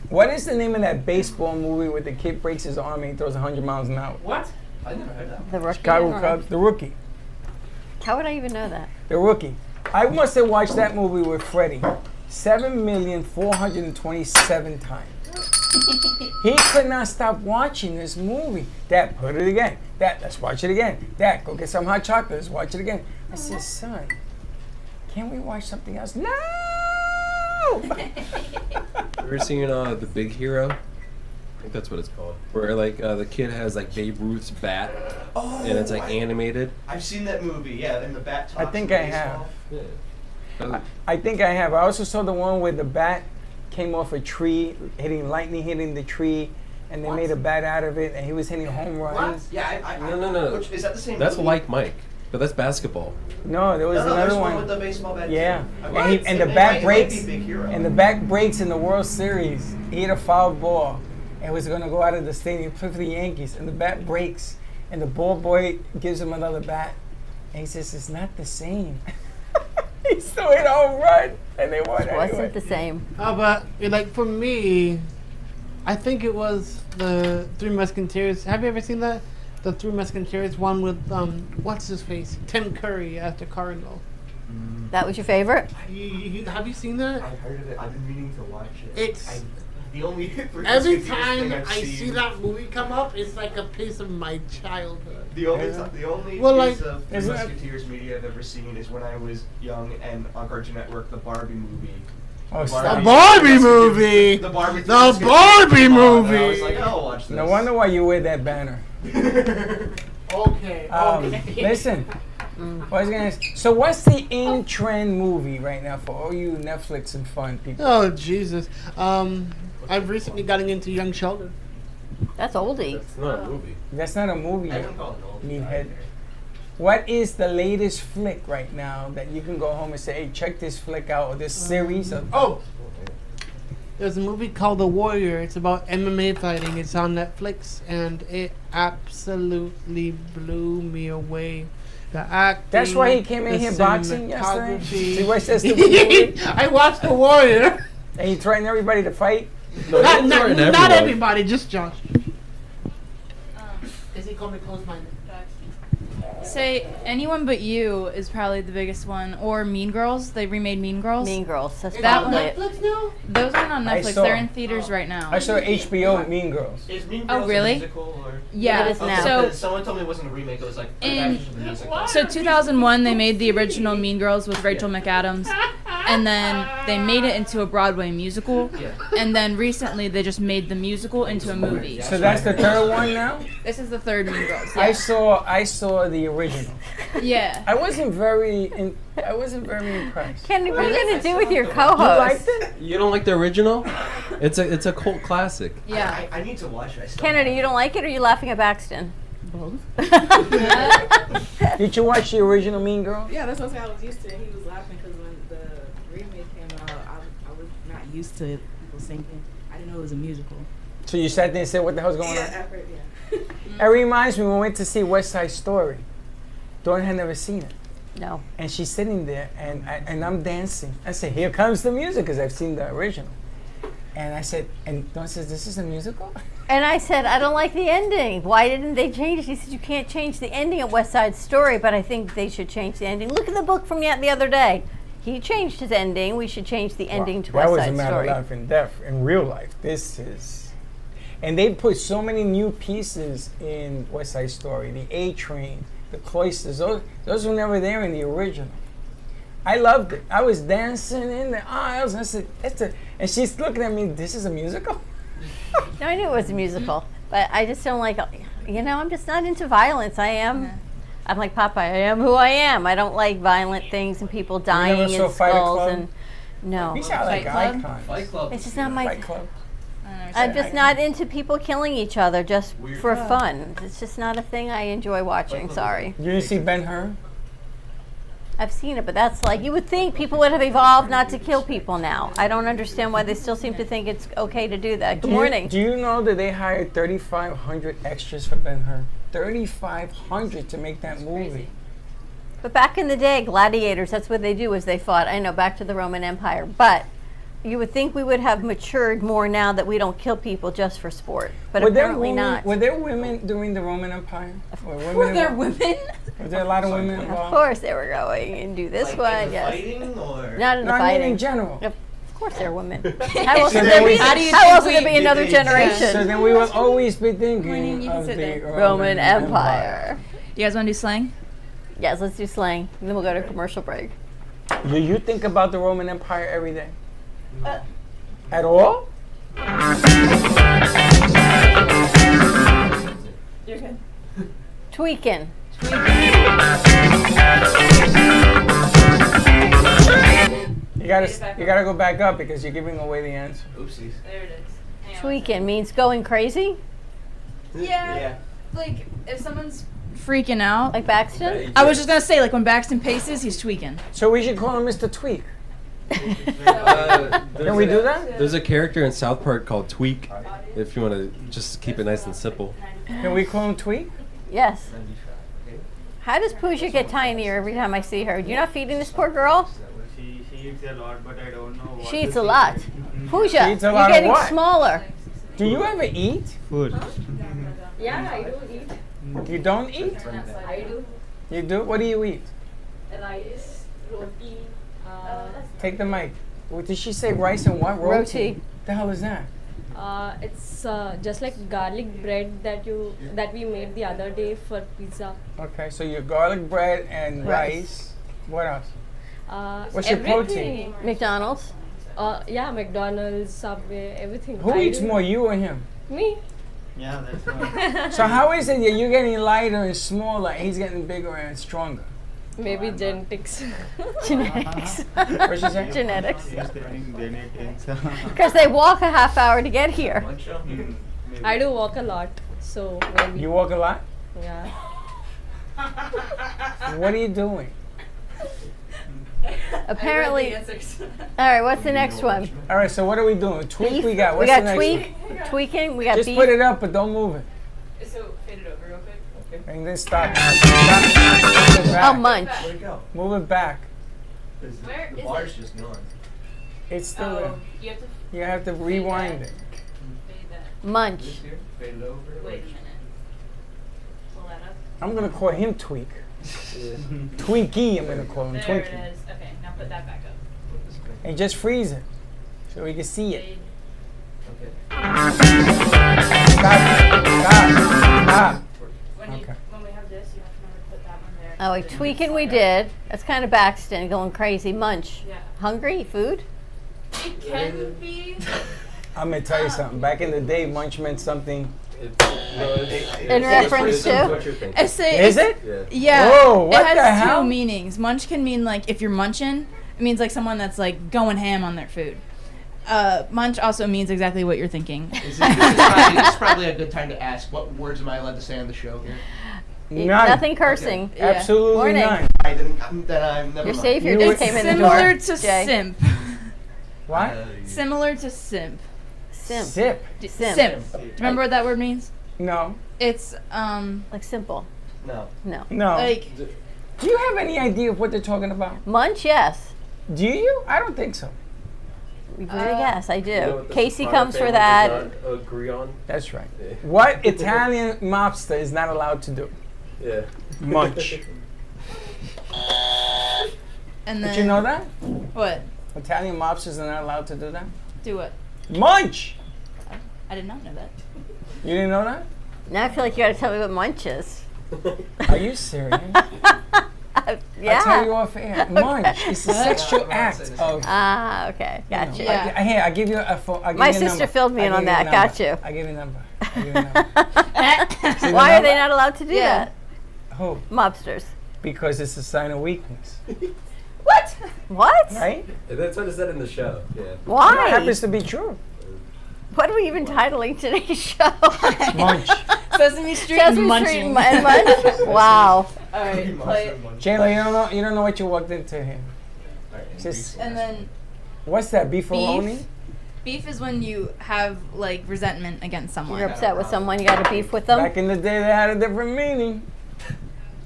[SPEAKER 2] What is the name of that baseball movie where the kid breaks his arm and he throws 100 miles an hour?
[SPEAKER 3] What?
[SPEAKER 4] I never heard that.
[SPEAKER 1] The rookie.
[SPEAKER 2] Chicago Cubs, The Rookie.
[SPEAKER 1] How would I even know that?
[SPEAKER 2] The Rookie. I must have watched that movie with Freddie 7,427 times. He could not stop watching this movie. Dad, put it again. Dad, let's watch it again. Dad, go get some hot chocolate. Let's watch it again. I said, son, can't we watch something else? No!
[SPEAKER 5] Ever seen The Big Hero? I think that's what it's called. Where like the kid has like Babe Ruth's bat, and it's like animated.
[SPEAKER 4] I've seen that movie, yeah, and the bat talks.
[SPEAKER 2] I think
[SPEAKER 4] in
[SPEAKER 2] I
[SPEAKER 4] baseball.
[SPEAKER 5] Yeah.
[SPEAKER 2] I think I have. I also saw the one where the bat came off a tree, lightning hitting the tree, and they made a bat out of it, and he was hitting home runs.
[SPEAKER 4] Yeah,
[SPEAKER 5] No.
[SPEAKER 4] Which, is that the same
[SPEAKER 5] That's
[SPEAKER 4] movie?
[SPEAKER 5] like Mike, but that's basketball.
[SPEAKER 2] No, there was
[SPEAKER 4] No,
[SPEAKER 2] another
[SPEAKER 4] there's
[SPEAKER 2] one.
[SPEAKER 4] with the baseball bat.
[SPEAKER 2] Yeah,
[SPEAKER 4] too.
[SPEAKER 2] and the
[SPEAKER 4] It
[SPEAKER 2] bat
[SPEAKER 4] might
[SPEAKER 2] breaks,
[SPEAKER 4] be Big Hero.
[SPEAKER 2] and the bat breaks in the World Series. He hit a foul ball, and was going to go out of the stadium, play for the Yankees, and the bat breaks, and the ball boy gives him another bat, and he says it's not the same. He still hit a home run, and they won anyway.
[SPEAKER 1] Wasn't the same.
[SPEAKER 3] But like for me, I think it was the Three Musketeers. Have you ever seen that? The Three Musketeers one with what's his face? Tim Curry as the Cardinal.
[SPEAKER 1] That was your favorite?
[SPEAKER 3] Have you seen that?
[SPEAKER 4] I've heard of it. I've been meaning to watch it.
[SPEAKER 3] It's
[SPEAKER 4] the only Three
[SPEAKER 3] every
[SPEAKER 4] Musketeers
[SPEAKER 3] time
[SPEAKER 4] thing I've
[SPEAKER 3] I
[SPEAKER 4] seen.
[SPEAKER 3] see that movie come up, it's like a piece of my childhood.
[SPEAKER 4] The only
[SPEAKER 3] Well,
[SPEAKER 4] piece
[SPEAKER 3] like,
[SPEAKER 4] of Three
[SPEAKER 2] isn't that-
[SPEAKER 4] Musketeers media I've ever seen is when I was young and on Cartoon Network, the Barbie movie.
[SPEAKER 2] Oh,
[SPEAKER 3] The
[SPEAKER 2] stop.
[SPEAKER 3] Barbie movie.
[SPEAKER 4] The Barbie.
[SPEAKER 3] The
[SPEAKER 4] Musketeers
[SPEAKER 3] Barbie
[SPEAKER 4] came on, and I
[SPEAKER 3] movie.
[SPEAKER 4] was like, oh, I'll watch this.
[SPEAKER 2] No wonder why you wear that banner.
[SPEAKER 3] Okay.
[SPEAKER 2] Listen, what I was gonna ask, so what's the in-trend movie right now for all you Netflix and fun people?
[SPEAKER 3] Oh Jesus. I've recently gotten into Young Sheldon.
[SPEAKER 1] That's oldie.
[SPEAKER 5] It's not a movie.
[SPEAKER 2] That's not a movie
[SPEAKER 4] I
[SPEAKER 2] yet.
[SPEAKER 4] wouldn't call it old.
[SPEAKER 2] Meathead. What is the latest flick right now that you can go home and say, hey, check this flick out, or this series? Of,
[SPEAKER 3] Oh. There's a movie called The Warrior. It's about MMA fighting. It's on Netflix, and it absolutely blew me away. The acting.
[SPEAKER 2] That's why he came in
[SPEAKER 3] the
[SPEAKER 2] here boxing yesterday?
[SPEAKER 3] cinematography.
[SPEAKER 2] See what says the movie?
[SPEAKER 3] I watched The Warrior.
[SPEAKER 2] And he threatened everybody to fight?
[SPEAKER 5] No,
[SPEAKER 3] not,
[SPEAKER 5] don't
[SPEAKER 3] not,
[SPEAKER 5] threaten
[SPEAKER 3] not
[SPEAKER 5] everyone.
[SPEAKER 3] everybody, just Josh. Because he called me close-minded.
[SPEAKER 6] Say Anyone But You is probably the biggest one, or Mean Girls. They remade Mean Girls.
[SPEAKER 1] Mean Girls. That's
[SPEAKER 3] It's
[SPEAKER 6] That
[SPEAKER 3] on
[SPEAKER 1] probably it.
[SPEAKER 3] Netflix now?
[SPEAKER 6] Those aren't on
[SPEAKER 2] I
[SPEAKER 6] Netflix.
[SPEAKER 2] saw.
[SPEAKER 6] They're in theaters right now.
[SPEAKER 2] I saw HBO Mean Girls.
[SPEAKER 4] Is Mean
[SPEAKER 6] Oh,
[SPEAKER 4] Girls
[SPEAKER 6] really?
[SPEAKER 4] a musical or?
[SPEAKER 6] Yeah.
[SPEAKER 1] It is now.
[SPEAKER 6] So
[SPEAKER 4] Someone told me it wasn't a remake. It was like
[SPEAKER 6] In-
[SPEAKER 4] adaptation of the musical.
[SPEAKER 6] So 2001, they made the original Mean Girls with Rachel McAdams, and then they made it into a Broadway musical,
[SPEAKER 4] Yeah.
[SPEAKER 6] and then recently they just made the musical into a movie.
[SPEAKER 2] So that's the third one now?
[SPEAKER 6] This is the third Mean Girls.
[SPEAKER 2] I
[SPEAKER 6] Yeah.
[SPEAKER 2] saw the original.
[SPEAKER 6] Yeah.
[SPEAKER 2] I wasn't very impressed.
[SPEAKER 1] Kennedy, what are you
[SPEAKER 6] Really?
[SPEAKER 1] going to do with your
[SPEAKER 2] You
[SPEAKER 1] co-host?
[SPEAKER 2] liked it?
[SPEAKER 5] You don't like the original? It's a cult classic.
[SPEAKER 6] Yeah.
[SPEAKER 4] I need to watch it. I still
[SPEAKER 1] Kennedy, you don't like it, or are you laughing at Baxton?
[SPEAKER 7] Both.
[SPEAKER 2] Did you watch the original Mean Girls?
[SPEAKER 7] Yeah, that's what I was used to. He was laughing because when the remake came out, I was not used to people singing. I didn't know it was a musical.
[SPEAKER 2] So you sat there and said, what the hell's going on?
[SPEAKER 7] Effort, yeah.
[SPEAKER 2] It reminds me when we went to see West Side Story. Dawn had never seen it.
[SPEAKER 1] No.
[SPEAKER 2] And she's sitting there, and I'm dancing. I said, here comes the music, because I've seen the original. And I said, and Dawn says, this is a musical?
[SPEAKER 1] And I said, I don't like the ending. Why didn't they change it? He said, you can't change the ending of West Side Story, but I think they should change the ending. Look at the book from the other day. He changed his ending. We should change the ending to
[SPEAKER 2] That
[SPEAKER 1] West
[SPEAKER 2] was a
[SPEAKER 1] Side
[SPEAKER 2] matter
[SPEAKER 1] Story.
[SPEAKER 2] of life and death in real life. This is, and they put so many new pieces in West Side Story. The A Train, the cloisters. Those were never there in the original. I loved it. I was dancing in the aisles, and I said, and she's looking at me. This is a musical.
[SPEAKER 1] No, I knew it was a musical, but I just don't like. I'm just not into violence. I'm like Popeye. I am who I am. I don't like violent things and people dying
[SPEAKER 2] never saw
[SPEAKER 1] and
[SPEAKER 2] Fight
[SPEAKER 1] skulls
[SPEAKER 2] Club?
[SPEAKER 1] and no.
[SPEAKER 2] You sound like
[SPEAKER 6] Fight
[SPEAKER 2] an
[SPEAKER 6] Club?
[SPEAKER 2] icon.
[SPEAKER 5] Fight Club.
[SPEAKER 1] It's just not my.
[SPEAKER 2] Fight Club.
[SPEAKER 1] I'm just not into people killing each other just for fun. It's just not a thing I enjoy watching. Sorry.
[SPEAKER 2] You didn't see Ben-Hur?
[SPEAKER 1] I've seen it, but that's like, you would think people would have evolved not to kill people now. I don't understand why they still seem to think it's okay to do that. Good morning.
[SPEAKER 2] Do you know that they hired 3,500 extras for Ben-Hur? 3,500 to make that movie.
[SPEAKER 1] But back in the day, gladiators, that's what they do, is they fought. I know, back to the Roman Empire. But you would think we would have matured more now that we don't kill people just for sport. But apparently not.
[SPEAKER 2] Were there women during the Roman Empire?
[SPEAKER 6] Were there women?
[SPEAKER 2] Were there a lot of women
[SPEAKER 1] Of
[SPEAKER 2] involved?
[SPEAKER 1] course they were going and do this one, yes.
[SPEAKER 4] Fighting or
[SPEAKER 1] Not in the
[SPEAKER 2] No, I mean
[SPEAKER 1] fighting.
[SPEAKER 2] in general.
[SPEAKER 1] Of course there are women. How else
[SPEAKER 2] So
[SPEAKER 1] would
[SPEAKER 2] then
[SPEAKER 1] there
[SPEAKER 2] we-
[SPEAKER 1] be,
[SPEAKER 6] How do you
[SPEAKER 1] how
[SPEAKER 6] think
[SPEAKER 1] else would there
[SPEAKER 6] we-
[SPEAKER 1] be another
[SPEAKER 4] Did they-
[SPEAKER 1] generation?
[SPEAKER 2] So then we will always be
[SPEAKER 6] Morning,
[SPEAKER 2] thinking
[SPEAKER 6] you can
[SPEAKER 2] of
[SPEAKER 6] sit
[SPEAKER 2] the
[SPEAKER 6] there.
[SPEAKER 1] Roman Empire.
[SPEAKER 6] You guys want to do slang?
[SPEAKER 1] Yes, let's do slang. Then we'll go to commercial break.
[SPEAKER 2] Do you think about the Roman Empire every day? At all?
[SPEAKER 7] You're good.
[SPEAKER 1] Tweaking.
[SPEAKER 2] You gotta go back up because you're giving away the answer.
[SPEAKER 4] oopsies.
[SPEAKER 7] There it is. Hang on.
[SPEAKER 1] Tweaking means going crazy,
[SPEAKER 4] Yeah.
[SPEAKER 6] Like, if someone's freaking out.
[SPEAKER 1] like Baxton.
[SPEAKER 6] I was just going to say, like, when Baxton paces, he's tweaking.
[SPEAKER 2] So we should call him Mr. Tweak.
[SPEAKER 5] Can
[SPEAKER 2] Can we do that?
[SPEAKER 5] There's a character in South Park called Tweak. If you want to just keep it nice and simple.
[SPEAKER 2] Can we call him Tweak?
[SPEAKER 1] Yes. How does Pooja get tinier every time I see her? You're not feeding this poor girl?
[SPEAKER 8] She eats a lot, but I don't know what.
[SPEAKER 1] She eats
[SPEAKER 8] to
[SPEAKER 1] a
[SPEAKER 8] feed
[SPEAKER 1] lot.
[SPEAKER 8] her.
[SPEAKER 1] Pooja,
[SPEAKER 2] She eats a
[SPEAKER 1] you're
[SPEAKER 2] lot of
[SPEAKER 1] getting
[SPEAKER 2] what?
[SPEAKER 1] smaller.
[SPEAKER 2] Do you ever eat?
[SPEAKER 8] Food.
[SPEAKER 7] Yeah, I do eat.
[SPEAKER 2] You don't eat?
[SPEAKER 7] I do.
[SPEAKER 2] You do? What do you eat?
[SPEAKER 7] Rice, roti.
[SPEAKER 2] Take the mic. What did she say? Rice and what?
[SPEAKER 1] Roti.
[SPEAKER 2] The hell is that?
[SPEAKER 9] It's just like garlic bread that we made the other day for pizza.
[SPEAKER 2] Okay, so your garlic bread and rice. What else? What's your protein?
[SPEAKER 1] McDonald's.
[SPEAKER 9] Yeah, McDonald's, Subway, everything.
[SPEAKER 2] Who
[SPEAKER 9] I
[SPEAKER 2] eats
[SPEAKER 9] do-
[SPEAKER 2] more, you or him?
[SPEAKER 9] Me.
[SPEAKER 8] Yeah, that's why.
[SPEAKER 2] So how is it that you're getting lighter and smaller and he's getting bigger and stronger?
[SPEAKER 9] Maybe genetics.
[SPEAKER 1] Genetics.
[SPEAKER 2] What'd she say?
[SPEAKER 1] Genetics.
[SPEAKER 8] Yes, they think genetics.
[SPEAKER 1] Because they walk a half hour to get here.
[SPEAKER 9] I do walk a lot, so maybe.
[SPEAKER 2] You walk a lot?
[SPEAKER 9] Yeah.
[SPEAKER 2] What are you doing?
[SPEAKER 1] Apparently. All right, what's the next one?
[SPEAKER 2] All right, so what are we doing? Tweak
[SPEAKER 1] Beef?
[SPEAKER 2] we got.
[SPEAKER 1] We
[SPEAKER 2] What's
[SPEAKER 1] got
[SPEAKER 2] the next
[SPEAKER 1] tweak, tweaking. We got
[SPEAKER 2] Just
[SPEAKER 1] beef.
[SPEAKER 2] put it up, but don't move it.
[SPEAKER 7] So fade it over real quick.
[SPEAKER 2] And then stop. Stop. Move it back.
[SPEAKER 1] Oh, munch.
[SPEAKER 4] Where'd it go?
[SPEAKER 2] Move it back.
[SPEAKER 7] Where
[SPEAKER 4] The
[SPEAKER 7] is
[SPEAKER 4] bar's
[SPEAKER 7] it?
[SPEAKER 4] just gone.
[SPEAKER 2] It's still there.
[SPEAKER 7] Oh, you have to
[SPEAKER 2] You have to rewind it.
[SPEAKER 7] fade that.
[SPEAKER 1] Munch.
[SPEAKER 4] This here? Fade it over.
[SPEAKER 7] Wait a minute. Pull that up.
[SPEAKER 2] I'm gonna call him Tweak. Tweaky, I'm gonna call him
[SPEAKER 7] There
[SPEAKER 2] Tweaky.
[SPEAKER 7] it is. Okay, now put that back up.
[SPEAKER 2] And just freeze it so we can see it.
[SPEAKER 7] Fade.
[SPEAKER 4] Okay.
[SPEAKER 2] Stop.
[SPEAKER 7] When
[SPEAKER 2] Okay.
[SPEAKER 7] when we have this, you have to remember to put that one there.
[SPEAKER 1] Oh, like tweaking we did. That's kind of Baxton going crazy. Munch.
[SPEAKER 7] Yeah.
[SPEAKER 1] Hungry? Food?
[SPEAKER 7] It can be.
[SPEAKER 2] I'm gonna tell you something. Back in the day, munch meant something.
[SPEAKER 1] In reference to?
[SPEAKER 6] I say,
[SPEAKER 2] Is it?
[SPEAKER 5] Yeah.
[SPEAKER 6] yeah,
[SPEAKER 2] Whoa, what
[SPEAKER 6] it
[SPEAKER 2] the
[SPEAKER 6] has
[SPEAKER 2] hell?
[SPEAKER 6] two meanings. Munch can mean like if you're munching, it means like someone that's like going ham on their food. Munch also means exactly what you're thinking.
[SPEAKER 10] This is probably a good time to ask, what words am I allowed to say on the show here?
[SPEAKER 2] None.
[SPEAKER 1] Nothing cursing.
[SPEAKER 6] Yeah.
[SPEAKER 2] Absolutely
[SPEAKER 1] Morning.
[SPEAKER 2] none.
[SPEAKER 10] Then I'm never
[SPEAKER 1] Your
[SPEAKER 10] mind.
[SPEAKER 1] savior
[SPEAKER 2] You
[SPEAKER 1] just
[SPEAKER 2] would-
[SPEAKER 1] came in the
[SPEAKER 6] Similar
[SPEAKER 1] door.
[SPEAKER 6] to
[SPEAKER 1] Jay.
[SPEAKER 6] simp.
[SPEAKER 2] What?
[SPEAKER 6] Similar to simp.
[SPEAKER 1] Simp.
[SPEAKER 2] Sip.
[SPEAKER 1] Simp.
[SPEAKER 6] Simp. Do you remember what that word means?
[SPEAKER 2] No.
[SPEAKER 6] It's
[SPEAKER 1] Like simple.
[SPEAKER 4] No.
[SPEAKER 1] No.
[SPEAKER 2] No.
[SPEAKER 6] like
[SPEAKER 2] Do you have any idea of what they're talking about?
[SPEAKER 1] Munch, yes.
[SPEAKER 2] Do you? I don't think so.
[SPEAKER 1] Yes, I do.
[SPEAKER 5] You know what the
[SPEAKER 1] Casey
[SPEAKER 5] Soprano
[SPEAKER 1] comes for
[SPEAKER 5] family
[SPEAKER 1] that.
[SPEAKER 5] does not agree on?
[SPEAKER 2] That's right.
[SPEAKER 5] Yeah.
[SPEAKER 2] What Italian mobster is not allowed to do?
[SPEAKER 5] Yeah.
[SPEAKER 2] Munch.
[SPEAKER 6] and then
[SPEAKER 2] Did you know that?
[SPEAKER 6] what?
[SPEAKER 2] Italian mobsters are not allowed to do that?
[SPEAKER 6] Do what?
[SPEAKER 2] Munch!
[SPEAKER 6] I did not know that.
[SPEAKER 2] You didn't know that?
[SPEAKER 1] Now I feel like you gotta tell me what munch is.
[SPEAKER 2] Are you serious?
[SPEAKER 1] Yeah.
[SPEAKER 2] I'll tell you off air. Munch is the sexual
[SPEAKER 10] Yeah.
[SPEAKER 2] act of.
[SPEAKER 1] Ah, okay. Gotcha.
[SPEAKER 6] Yeah.
[SPEAKER 2] Here, I give you a phone.
[SPEAKER 1] My sister filled me in on that. Got you.
[SPEAKER 2] I give you a number. I give you a number.
[SPEAKER 1] Why are they not allowed to do
[SPEAKER 6] Yeah.
[SPEAKER 1] that?
[SPEAKER 2] Who?
[SPEAKER 1] Mobsters.
[SPEAKER 2] Because it's a sign of weakness,
[SPEAKER 1] What? What?
[SPEAKER 2] right?
[SPEAKER 5] That's what it said in the show. Yeah.
[SPEAKER 2] It
[SPEAKER 1] Why?
[SPEAKER 2] happens to be true.
[SPEAKER 1] What are we even titling today's show?
[SPEAKER 2] Munch.
[SPEAKER 6] Sesame Street
[SPEAKER 1] Sesame
[SPEAKER 6] and
[SPEAKER 1] Street
[SPEAKER 6] munching.
[SPEAKER 1] and Munch? Wow.
[SPEAKER 6] All right, play it.
[SPEAKER 2] Jayla, you don't know what you walked into here. Just,
[SPEAKER 6] And then
[SPEAKER 2] what's that, beefaroni?
[SPEAKER 6] beef is when you have like resentment against someone.
[SPEAKER 1] You're upset with someone, you got a beef with them?
[SPEAKER 2] Back in the day, they had a different meaning.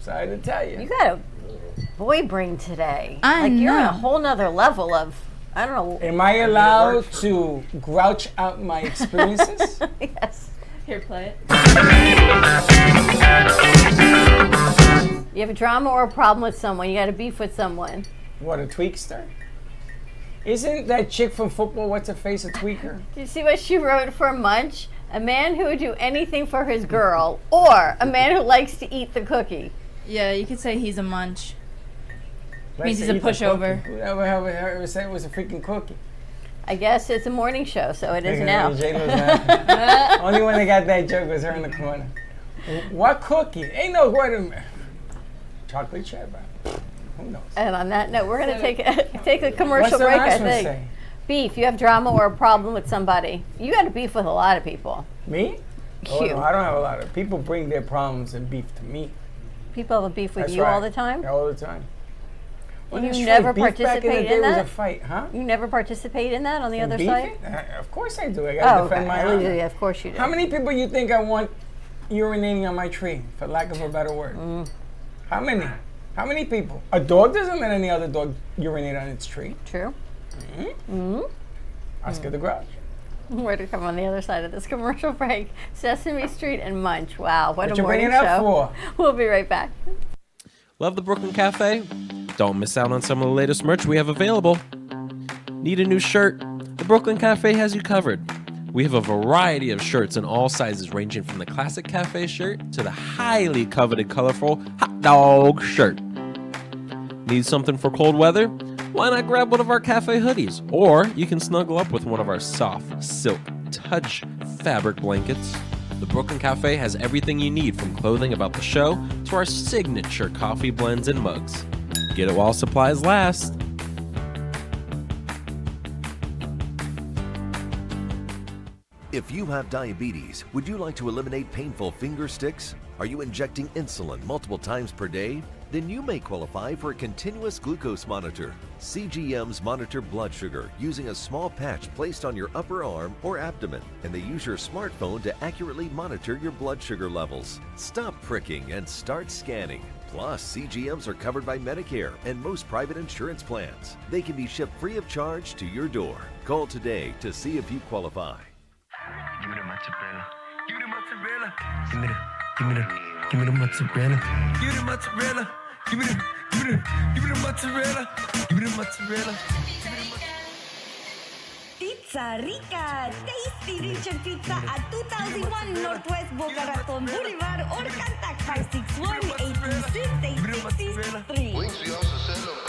[SPEAKER 2] Sorry to tell you.
[SPEAKER 1] You got a boy brain today.
[SPEAKER 6] I
[SPEAKER 1] like you're on
[SPEAKER 6] know.
[SPEAKER 1] a whole nother level of, I don't know.
[SPEAKER 2] Am I allowed to grouch out my experiences?
[SPEAKER 1] Yes.
[SPEAKER 6] Here, play it.
[SPEAKER 1] You have a drama or a problem with someone, you got a beef with someone.
[SPEAKER 2] What, a tweakster? Isn't that chick from football, what's her face, a tweaker?
[SPEAKER 1] Do you see what she wrote for Munch? A man who would do anything for his girl, or a man who likes to eat the cookie.
[SPEAKER 6] Yeah, you could say he's a munch.
[SPEAKER 2] Let's
[SPEAKER 6] Means he's a
[SPEAKER 2] eat the
[SPEAKER 6] pushover.
[SPEAKER 2] cookie. Who ever said it was a freaking cookie?
[SPEAKER 1] I guess it's a morning show, so it is
[SPEAKER 2] Look
[SPEAKER 1] now.
[SPEAKER 2] at J-Lo's laughing. Only one that got that joke was her in the corner. What cookie? Ain't no wait a minute. Chocolate chip. Who knows?
[SPEAKER 1] And on that note, we're going to take a commercial
[SPEAKER 2] What's the
[SPEAKER 1] break,
[SPEAKER 2] last
[SPEAKER 1] I
[SPEAKER 2] one
[SPEAKER 1] think.
[SPEAKER 2] say?
[SPEAKER 1] Beef, you have drama or a problem with somebody. You got a beef with a lot of people.
[SPEAKER 2] Me? Oh,
[SPEAKER 1] You.
[SPEAKER 2] no, I don't have a lot of people bring their problems and beef to me.
[SPEAKER 1] People have a beef with
[SPEAKER 2] That's
[SPEAKER 1] you all
[SPEAKER 2] right.
[SPEAKER 1] the time?
[SPEAKER 2] All the time. Well,
[SPEAKER 1] You
[SPEAKER 2] that's
[SPEAKER 1] never
[SPEAKER 2] right. Beef back in the
[SPEAKER 1] participate
[SPEAKER 2] day
[SPEAKER 1] in
[SPEAKER 2] was
[SPEAKER 1] that?
[SPEAKER 2] a fight, huh?
[SPEAKER 1] You never participate in that on the other
[SPEAKER 2] Beefing?
[SPEAKER 1] side?
[SPEAKER 2] Of course I do. I gotta
[SPEAKER 1] Oh,
[SPEAKER 2] defend
[SPEAKER 1] okay.
[SPEAKER 2] my honor.
[SPEAKER 1] Yeah, of course you do.
[SPEAKER 2] How many people you think I want urinating on my tree, for lack of a better word? How many? How many people? A dog doesn't let any other dog urinate on its tree.
[SPEAKER 1] True.
[SPEAKER 2] Oscar the Grouch.
[SPEAKER 1] We're to come on the other side of this commercial break. Sesame Street and Munch. Wow, what
[SPEAKER 2] What
[SPEAKER 1] a
[SPEAKER 2] you
[SPEAKER 1] morning
[SPEAKER 2] bringing it up
[SPEAKER 1] show.
[SPEAKER 2] for?
[SPEAKER 1] We'll be right back.
[SPEAKER 5] Love the Brooklyn Cafe? Don't miss out on some of the latest merch we have available. Need a new shirt? The Brooklyn Cafe has you covered. We have a variety of shirts in all sizes, ranging from the classic cafe shirt to the highly coveted colorful hot dog shirt. Need something for cold weather? Why not grab one of our cafe hoodies? Or you can snuggle up with one of our soft silk touch fabric blankets. The Brooklyn Cafe has everything you need, from clothing about the show to our signature coffee blends and mugs. Get it while supplies last.
[SPEAKER 11] If you have diabetes, would you like to eliminate painful finger sticks? Are you injecting insulin multiple times per day? Then you may qualify for a continuous glucose monitor. CGMs monitor blood sugar using a small patch placed on your upper arm or abdomen, and they use your smartphone to accurately monitor your blood sugar levels. Stop pricking and start scanning. Plus, CGMs are covered by Medicare and most private insurance plans. They can be shipped free of charge to your door. Call today to see if you qualify.
[SPEAKER 12] Give me the mozzarella. Give me the mozzarella. Give me the mozzarella. Give me the mozzarella. Give me the mozzarella. Give me the mozzarella.
[SPEAKER 13] Pizza Rica, tasty rich and pizza at 2001 Northwest Boca Raton Boulevard or contact 561-826-8663.
[SPEAKER 12] Give me the mozzarella.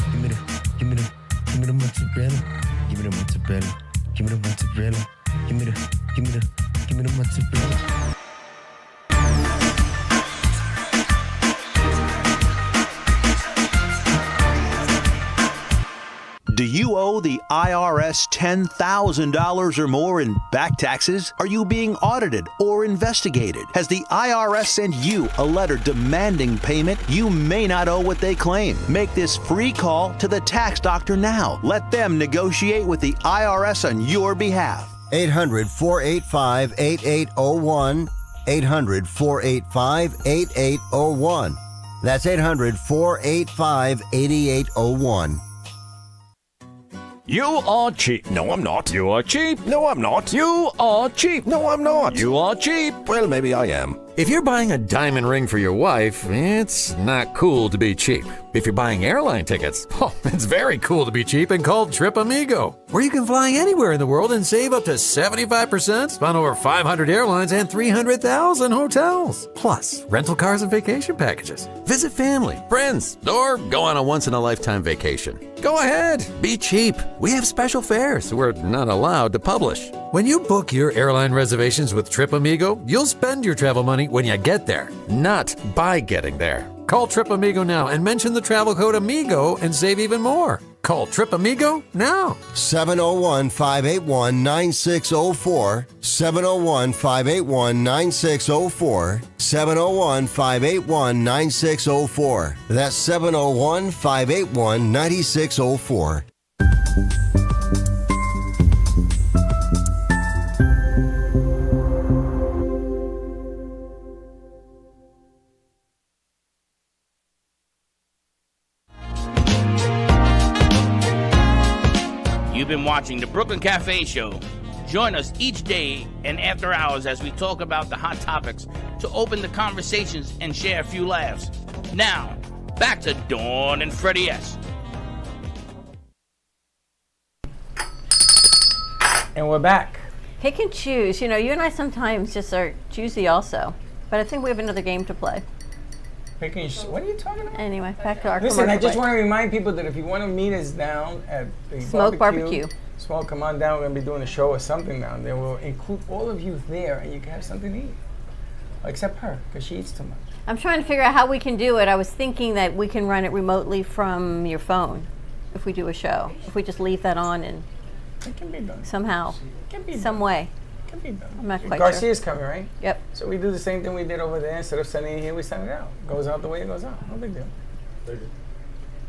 [SPEAKER 12] Give me the mozzarella. Give me the mozzarella. Give me the mozzarella.
[SPEAKER 14] Do you owe the IRS $10,000 or more in back taxes? Are you being audited or investigated? Has the IRS sent you a letter demanding payment? You may not owe what they claim. Make this free call to the tax doctor now. Let them negotiate with the IRS on your behalf.
[SPEAKER 15] 800-485-8801. 800-485-8801. That's 800-485-8801.
[SPEAKER 16] You are cheap. No, I'm not. You are cheap. No, I'm not. You are cheap. No, I'm not. You are cheap. Well, maybe I am. If you're buying a diamond ring for your wife, it's not cool to be cheap. If you're buying airline tickets, it's very cool to be cheap and called Trip Amigo, where you can fly anywhere in the world and save up to 75% on over 500 airlines and 300,000 hotels. Plus, rental cars and vacation packages. Visit family, friends, or go on a once-in-a-lifetime vacation. Go ahead, be cheap. We have special fares we're not allowed to publish.
[SPEAKER 17] When you book your airline reservations with Trip Amigo, you'll spend your travel money when you get there, not by getting there. Call Trip Amigo now and mention the travel code AMIGO and save even more. Call Trip Amigo now.
[SPEAKER 15] 701-581-9604. 701-581-9604. 701-581-9604. That's 701-581-9604.
[SPEAKER 18] You've been watching the Brooklyn Cafe Show. Join us each day and after hours as we talk about the hot topics to open the conversations and share a few laughs. Now, back to Dawn and Freddie S.
[SPEAKER 2] And we're back.
[SPEAKER 1] Pick and choose. You know, you and I sometimes just are choosy also. But I think we have another game to play.
[SPEAKER 2] What are you talking about?
[SPEAKER 1] Anyway, back to our
[SPEAKER 2] Listen, I
[SPEAKER 1] commercial
[SPEAKER 2] just
[SPEAKER 1] break.
[SPEAKER 2] want to remind people that if you want to meet us down at the
[SPEAKER 1] Smoke Barbecue.
[SPEAKER 2] Smoke, come on down. We're going to be doing a show or something down there. We'll include all of you there and you can have something to eat. Except her, because she eats too much.
[SPEAKER 1] I'm trying to figure out how we can do it. I was thinking that we can run it remotely from your phone if we do a show. If we just leave that on and
[SPEAKER 2] it can be done.
[SPEAKER 1] Somehow,
[SPEAKER 2] it can be
[SPEAKER 1] some
[SPEAKER 2] done.
[SPEAKER 1] way.
[SPEAKER 2] It can be done.
[SPEAKER 1] I'm not quite
[SPEAKER 2] Garcia's
[SPEAKER 1] sure.
[SPEAKER 2] coming, right?
[SPEAKER 1] Yep.
[SPEAKER 2] So we do the same thing we did over there. Instead of sending it here, we send it out. Goes out the way it goes out. No big deal.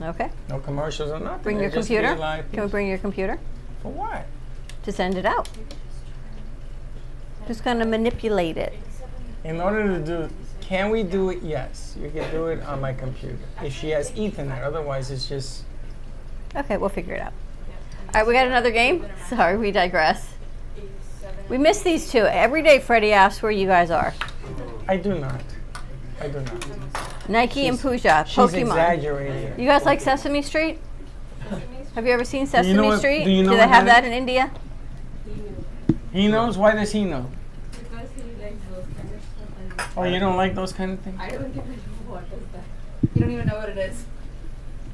[SPEAKER 1] Okay.
[SPEAKER 2] No commercials or nothing.
[SPEAKER 1] Bring your
[SPEAKER 2] It'll just be
[SPEAKER 1] computer.
[SPEAKER 2] a live
[SPEAKER 1] Can we
[SPEAKER 2] piece.
[SPEAKER 1] bring your computer?
[SPEAKER 2] For what?
[SPEAKER 1] To send it out. Just going to manipulate it.
[SPEAKER 2] In order to do, can we do it? Yes. You can do it on my computer. If she has Ethernet, otherwise it's just.
[SPEAKER 1] Okay, we'll figure it out. All right, we got another game? Sorry, we digress. We miss these two. Every day Freddie asks where you guys are.
[SPEAKER 2] I do not. I do not.
[SPEAKER 1] Nike and Pooja,
[SPEAKER 2] She's
[SPEAKER 1] Pokemon.
[SPEAKER 2] exaggerating.
[SPEAKER 1] You guys like Sesame Street? Have you ever seen Sesame
[SPEAKER 2] know what-
[SPEAKER 1] Street?
[SPEAKER 2] do you know
[SPEAKER 1] they
[SPEAKER 2] what
[SPEAKER 1] have
[SPEAKER 2] that
[SPEAKER 1] that in India?
[SPEAKER 2] He knows? Why does he know?
[SPEAKER 7] Because he likes those kind of stuff.
[SPEAKER 2] Oh, you don't like those kind of things?
[SPEAKER 7] I don't even know what is that. You don't even know what it is.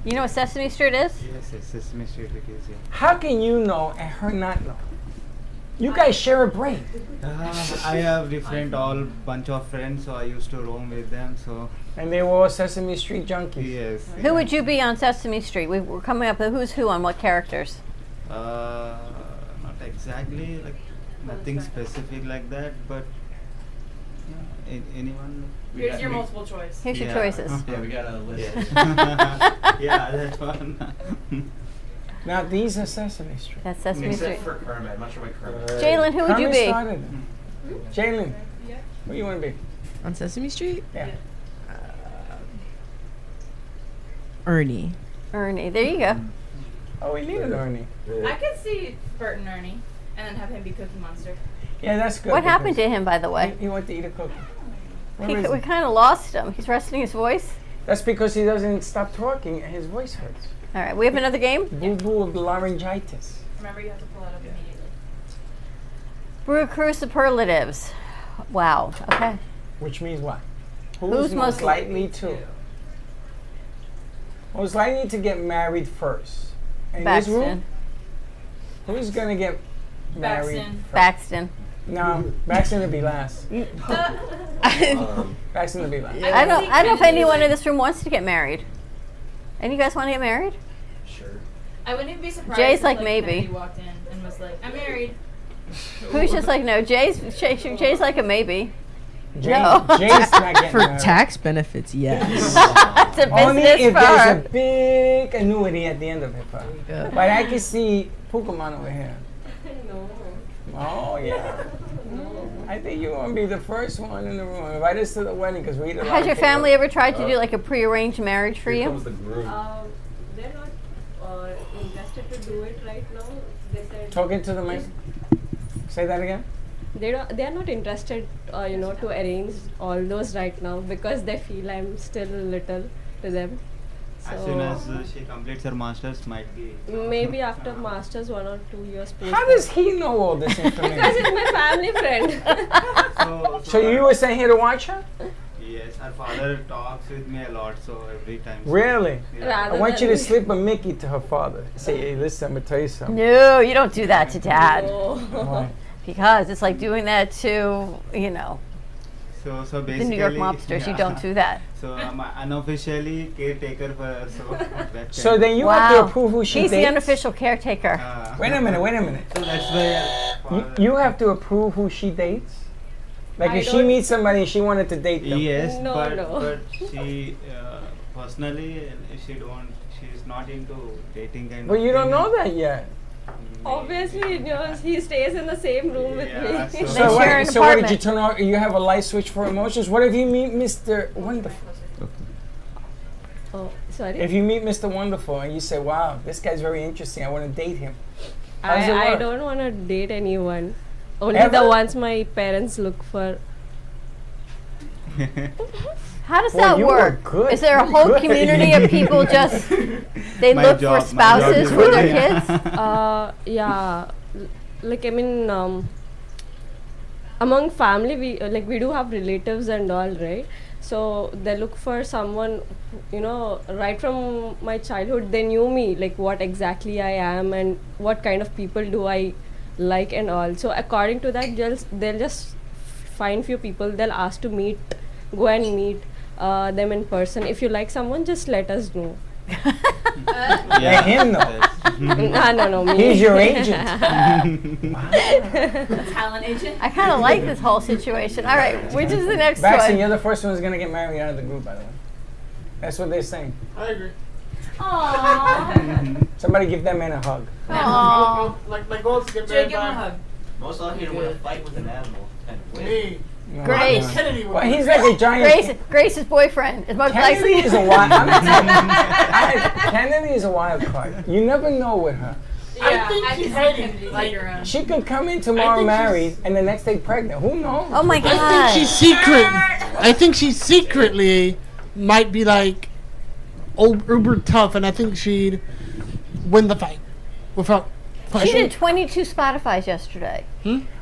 [SPEAKER 1] You know what Sesame Street is?
[SPEAKER 8] Yes, yes, Sesame Street it is, yeah.
[SPEAKER 2] How can you know and her not know? You guys share a brain.
[SPEAKER 8] I have different all bunch of friends, so I used to roam with them. So.
[SPEAKER 2] And they were all Sesame Street junkies.
[SPEAKER 8] Yes.
[SPEAKER 1] Who would you be on Sesame Street? We're coming up with who's who on what characters.
[SPEAKER 8] Not exactly like nothing specific like that, but yeah, anyone.
[SPEAKER 6] Here's your multiple choice.
[SPEAKER 1] Here's your choices.
[SPEAKER 10] Yeah, we got a list.
[SPEAKER 8] Yeah, that one.
[SPEAKER 2] Now these are Sesame Street.
[SPEAKER 1] That's Sesame
[SPEAKER 10] Except
[SPEAKER 1] Street.
[SPEAKER 10] for Kermit. I'm not sure why Kermit.
[SPEAKER 1] Jalen, who would you
[SPEAKER 2] Kermit
[SPEAKER 1] be?
[SPEAKER 2] started it. Jalen, who you want to be?
[SPEAKER 19] On Sesame Street?
[SPEAKER 2] Yeah.
[SPEAKER 19] Ernie.
[SPEAKER 1] Ernie. There you go.
[SPEAKER 2] Oh, we needed Ernie.
[SPEAKER 6] I could see Bert and Ernie, and then have him be Cookie Monster.
[SPEAKER 2] Yeah, that's good.
[SPEAKER 1] What happened to him, by the way?
[SPEAKER 2] He went to eat a cookie. Where
[SPEAKER 1] We
[SPEAKER 2] is he?
[SPEAKER 1] kind of lost him. He's resting his voice.
[SPEAKER 2] That's because he doesn't stop talking and his voice hurts.
[SPEAKER 1] All right, we have another game.
[SPEAKER 2] Boo-boo of laryngitis.
[SPEAKER 6] Remember, you have to pull that up immediately.
[SPEAKER 1] Brew Crew superlatives. Wow. Okay.
[SPEAKER 2] Which means what?
[SPEAKER 1] Who's most
[SPEAKER 2] likely to? Most likely to get married first. In this room, who's going to get married first?
[SPEAKER 1] Baxton.
[SPEAKER 2] No, Baxton will be last. Baxton will be last.
[SPEAKER 1] I don't know if anyone in this room wants to get married. Any of you guys want to get married?
[SPEAKER 10] Sure.
[SPEAKER 6] I wouldn't even be surprised.
[SPEAKER 1] Jay's
[SPEAKER 6] if,
[SPEAKER 1] like
[SPEAKER 6] Kennedy
[SPEAKER 1] maybe.
[SPEAKER 6] walked in and was like, "I'm married."
[SPEAKER 1] Who's just like no? Jay's like a maybe.
[SPEAKER 2] Jay's
[SPEAKER 1] No.
[SPEAKER 2] not getting
[SPEAKER 19] For
[SPEAKER 2] married.
[SPEAKER 19] tax benefits, yes.
[SPEAKER 1] It's a
[SPEAKER 2] Only
[SPEAKER 1] business
[SPEAKER 2] if
[SPEAKER 1] for
[SPEAKER 2] there's
[SPEAKER 1] her.
[SPEAKER 2] a big annuity at the end of it. But I can see Pokemon over here. Oh, yeah. I think you want to be the first one in the room. Invite us to the wedding because we eat a lot
[SPEAKER 1] Has
[SPEAKER 2] of
[SPEAKER 1] your
[SPEAKER 2] people.
[SPEAKER 1] family ever tried to do like a prearranged marriage for you?
[SPEAKER 9] They're not interested to do it right now. They said
[SPEAKER 2] Talking to the mic. Say that again.
[SPEAKER 9] they are not interested, to arrange all those right now because they feel I'm still little to them.
[SPEAKER 8] As soon as she completes her masters, might be.
[SPEAKER 9] Maybe after masters 1 or 2 years.
[SPEAKER 2] How does he know all this information?
[SPEAKER 9] Because it's my family friend.
[SPEAKER 2] So you were sent here to watch her?
[SPEAKER 8] Yes, her father talks with me a lot, so every time.
[SPEAKER 2] Really?
[SPEAKER 8] Yeah.
[SPEAKER 2] I want you to slip a Mickey to her father. Say, hey, listen, I'm going to tell you something.
[SPEAKER 1] No, you don't do that to Dad.
[SPEAKER 9] No.
[SPEAKER 2] Why?
[SPEAKER 1] Because it's like doing that to, you know,
[SPEAKER 8] So
[SPEAKER 1] the
[SPEAKER 8] basically,
[SPEAKER 1] New York mobsters. You don't do that.
[SPEAKER 8] So I'm unofficially caretaker for her. So that
[SPEAKER 2] So
[SPEAKER 8] kind.
[SPEAKER 2] then you have to approve who she
[SPEAKER 1] He's
[SPEAKER 2] dates?
[SPEAKER 1] the unofficial caretaker.
[SPEAKER 2] Wait a minute.
[SPEAKER 8] So that's why.
[SPEAKER 2] You have to approve who she dates? Like
[SPEAKER 9] I
[SPEAKER 2] if she
[SPEAKER 9] don't-
[SPEAKER 2] meets somebody, she wanted to date them.
[SPEAKER 8] Yes,
[SPEAKER 9] No,
[SPEAKER 8] but
[SPEAKER 9] no.
[SPEAKER 8] but she personally she's not into dating kind.
[SPEAKER 2] But
[SPEAKER 8] of
[SPEAKER 2] you don't
[SPEAKER 8] thing.
[SPEAKER 2] know that yet.
[SPEAKER 9] Obviously, you know, he stays in the same room with
[SPEAKER 8] Yeah,
[SPEAKER 9] me.
[SPEAKER 2] So what did you turn on? You have a light switch for emotions. What if you meet Mr. Wonderful?
[SPEAKER 9] Oh, sorry.
[SPEAKER 2] If you meet Mr. Wonderful and you say, "Wow, this guy's very interesting. I want to date him." How does it
[SPEAKER 9] I
[SPEAKER 2] work?
[SPEAKER 9] don't want to date anyone. Only
[SPEAKER 2] Ever?
[SPEAKER 9] the ones my parents look for.
[SPEAKER 1] How does
[SPEAKER 2] Boy,
[SPEAKER 1] that
[SPEAKER 2] you
[SPEAKER 1] work?
[SPEAKER 2] are good.
[SPEAKER 1] Is there a
[SPEAKER 2] You're
[SPEAKER 1] whole
[SPEAKER 2] good.
[SPEAKER 1] community of people just they
[SPEAKER 8] My
[SPEAKER 1] look
[SPEAKER 8] job-
[SPEAKER 1] for
[SPEAKER 8] my job
[SPEAKER 1] spouses
[SPEAKER 8] is
[SPEAKER 1] for their
[SPEAKER 8] very-
[SPEAKER 1] kids?
[SPEAKER 9] Yeah, like I mean, among family, we do have relatives and all, right? So they look for someone, you know, right from my childhood. They knew me, like what exactly I am and what kind of people do I like and all. So according to that, they'll just find few people. They'll ask to go and meet them in person. If you like someone, just let us know.
[SPEAKER 2] Yeah, him though.
[SPEAKER 9] No, me.
[SPEAKER 2] He's your agent.
[SPEAKER 6] Talent agent.
[SPEAKER 1] I kind of like this whole situation. All right, which is the next
[SPEAKER 2] Baxter,
[SPEAKER 1] one?
[SPEAKER 2] you're the first one who's gonna get married out of the group, by the way. That's what they're saying.
[SPEAKER 3] I agree.
[SPEAKER 6] Aww.
[SPEAKER 2] Somebody give that man a hug.
[SPEAKER 1] Aw.
[SPEAKER 3] Like my goal is to get
[SPEAKER 6] Jay,
[SPEAKER 3] married
[SPEAKER 6] give him a
[SPEAKER 3] by
[SPEAKER 6] hug.
[SPEAKER 10] Most likely to win a fight with an animal and win.
[SPEAKER 3] me.
[SPEAKER 1] Grace.
[SPEAKER 3] Kennedy would
[SPEAKER 2] Well,
[SPEAKER 3] win.
[SPEAKER 2] he's like a giant.
[SPEAKER 1] Grace's boyfriend is most
[SPEAKER 2] Kennedy
[SPEAKER 1] likely.
[SPEAKER 2] is a wild. Kennedy is a wild card. You never know with her.
[SPEAKER 3] I think she's hiding. Like,
[SPEAKER 2] She could come in tomorrow married and the next day pregnant. Who knows?
[SPEAKER 1] Oh my God.
[SPEAKER 3] I think she's secretly might be like uber tough, and I think she'd win the fight without
[SPEAKER 1] She
[SPEAKER 3] question.
[SPEAKER 1] did 22 Spotifys yesterday.